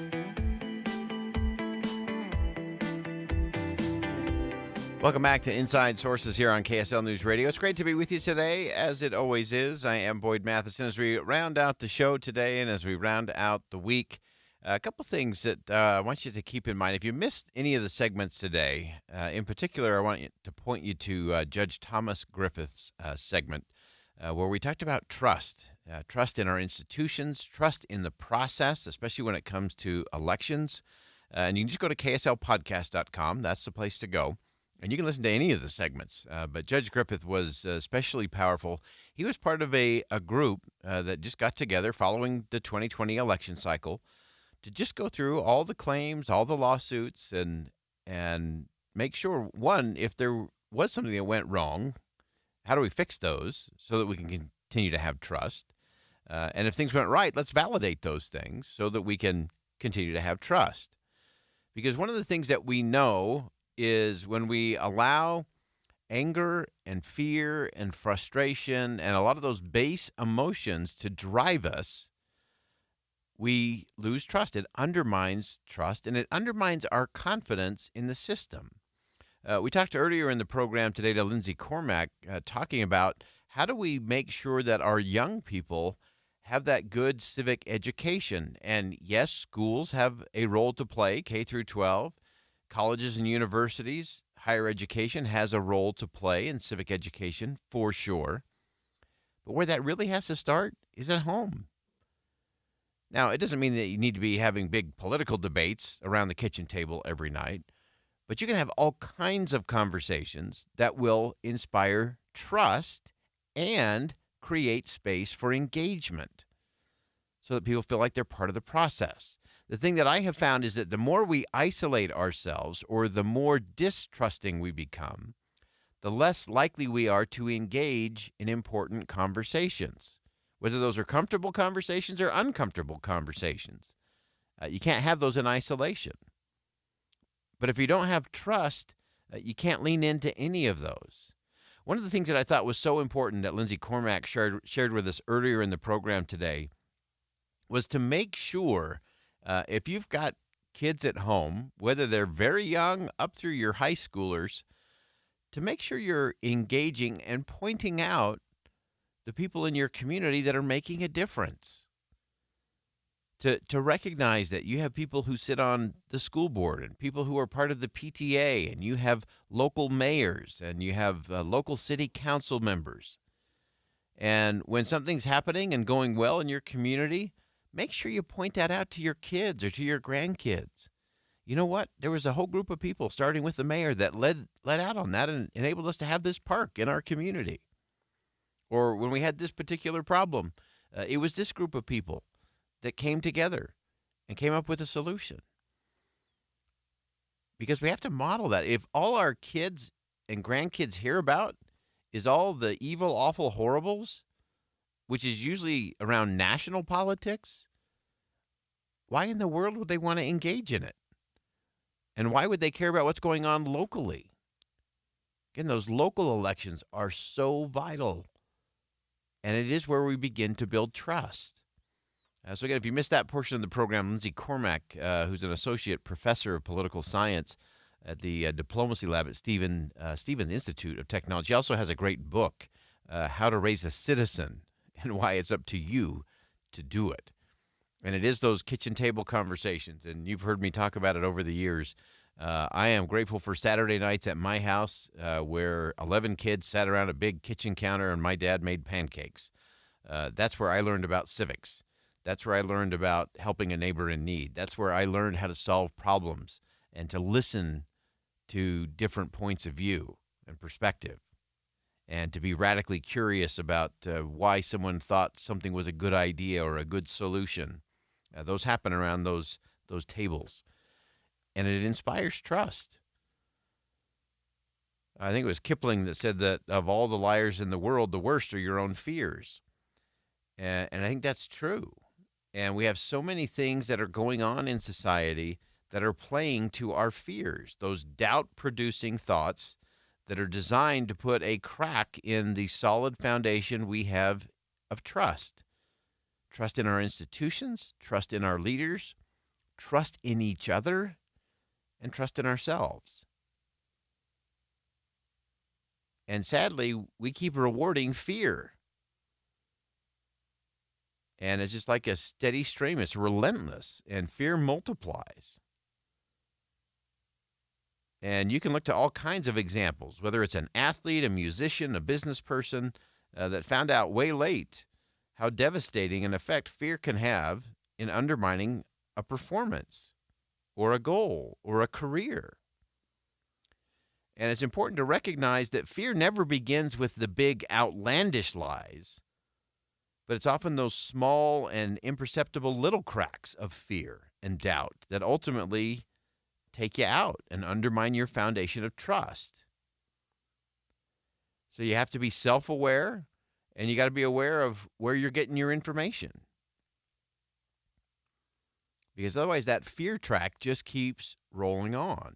Speaker 1: Welcome back to Inside Sources here on KSL News Radio. It's great to be with you today, as it always is. I am Boyd Matheson. As we round out the show today and as we round out the week, a couple things that I want you to keep in mind. If you missed any of the segments today, in particular, I want to point you to Judge Thomas Griffith's segment where we talked about trust. Trust in our institutions, trust in the process, especially when it comes to elections. And you can just go to kslpodcast.com. That's the place to go. And you can listen to any of the segments. But Judge Griffith was especially powerful. He was part of a group that just got together following the 2020 election cycle to just go through all the claims, all the lawsuits, and make sure, one, if there was something that went wrong, how do we fix those so that we can continue to have trust? And if things went right, let's validate those things so that we can continue to have trust. Because one of the things that we know is when we allow anger and fear and frustration and a lot of those base emotions to drive us, we lose trust. It undermines trust, and it undermines our confidence in the system. We talked earlier in the program today to Lindsay Cormack talking about how do we make sure that our young people have that good civic education. And yes, schools have a role to play, K through 12, colleges and universities, higher education has a role to play in civic education for sure. But where that really has to start is at home. Now, it doesn't mean that you need to be having big political debates around the kitchen table every night, but you can have all kinds of conversations that will inspire trust and create space for engagement so that people feel like they're part of the process. The thing that I have found is that the more we isolate ourselves or the more distrusting we become, the less likely we are to engage in important conversations, whether those are comfortable conversations or uncomfortable conversations. You can't have those in isolation. But if you don't have trust, you can't lean into any of those. One of the things that I thought was so important that Lindsay Cormack shared with us earlier in the program today was to make sure if you've got kids at home, whether they're very young up through your high schoolers, to make sure you're engaging and pointing out the people in your community that are making a difference. To recognize that you have people who sit on the school board and people who are part of the PTA, and you have local mayors and you have local city council members. And when something's happening and going well in your community, make sure you point that out to your kids or to your grandkids. You know what? There was a whole group of people, starting with the mayor, that led out on that and enabled us to have this park in our community. Or when we had this particular problem, it was this group of people that came together and came up with a solution. Because we have to model that. If all our kids and grandkids hear about is all the evil, awful horribles, which is usually around national politics, why in the world would they want to engage in it? And why would they care about what's going on locally? Again, those local elections are so vital. And it is where we begin to build trust. So again, if you missed that portion of the program, Lindsay Cormack, who's an associate professor of political science at the Diplomacy Lab at Stevens Institute of Technology, also has a great book, How to Raise a Citizen, and why it's up to you to do it. And it is those kitchen table conversations, and you've heard me talk about it over the years. I am grateful for Saturday nights at my house where 11 kids sat around a big kitchen counter and my dad made pancakes. That's where I learned about civics. That's where I learned about helping a neighbor in need. That's where I learned how to solve problems and to listen to different points of view and perspective, and to be radically curious about why someone thought something was a good idea or a good solution. Those happen around those tables, and it inspires trust. I think it was Caplan that said that of all the liars in the world, the worst are your own fears. And I think that's true. And we have so many things that are going on in society that are playing to our fears, those doubt-producing thoughts that are designed to put a crack in the solid foundation we have of trust. Trust in our institutions, trust in our leaders, trust in each other, and trust in ourselves. And sadly, we keep rewarding fear. And it's just like a steady stream. It's relentless, and fear multiplies. And you can look to all kinds of examples, whether it's an athlete, a musician, a business person that found out way late how devastating an effect fear can have in undermining a performance or a goal or a career. And it's important to recognize that fear never begins with the big outlandish lies, but it's often those small and imperceptible little cracks of fear and doubt that ultimately take you out and undermine your foundation of trust. So you have to be self-aware, and you got to be aware of where you're getting your information. Because otherwise that fear track just keeps rolling on.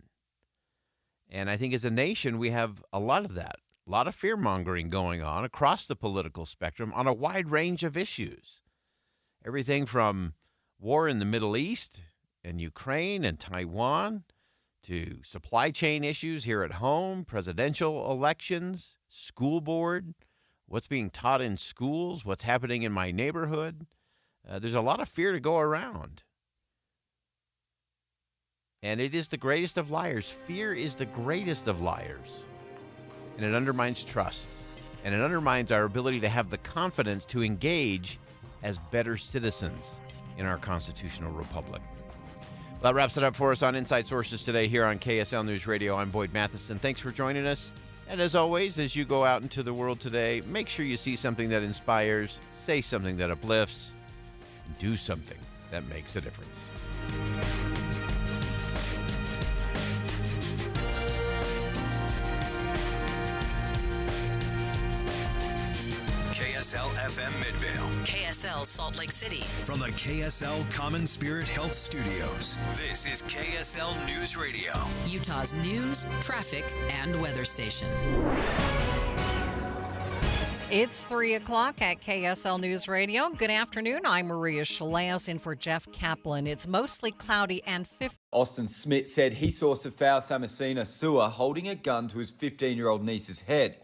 Speaker 1: And I think as a nation, we have a lot of that. A lot of fear-mongering going on across the political spectrum on a wide range of issues. Everything from war in the Middle East and Ukraine and Taiwan to supply chain issues here at home, presidential elections, school board, what's being taught in schools, what's happening in my neighborhood. There's a lot of fear to go around. And it is the greatest of liars. Fear is the greatest of liars. And it undermines trust. And it undermines our ability to have the confidence to engage as better citizens in our constitutional republic. Well, that wraps it up for us on Inside Sources today here on KSL News Radio. I'm Boyd Matheson. Thanks for joining us. And as always, as you go out into the world today, make sure you see something that inspires, say something that uplifts, and do something that makes a difference.
Speaker 2: KSL FM Midvale.
Speaker 4: KSL Salt Lake City.
Speaker 2: From the KSL Common Spirit Health Studios, this is KSL News Radio.
Speaker 4: Utah's news, traffic, and weather station.
Speaker 16: It's 3 o'clock at KSL News Radio. Good afternoon. I'm Maria Shaleos in for Jeff Caplan. It's mostly cloudy and 50.
Speaker 17: Austin Smith said he saw Safau Samasina Sua holding a gun to his 15-year-old niece's head.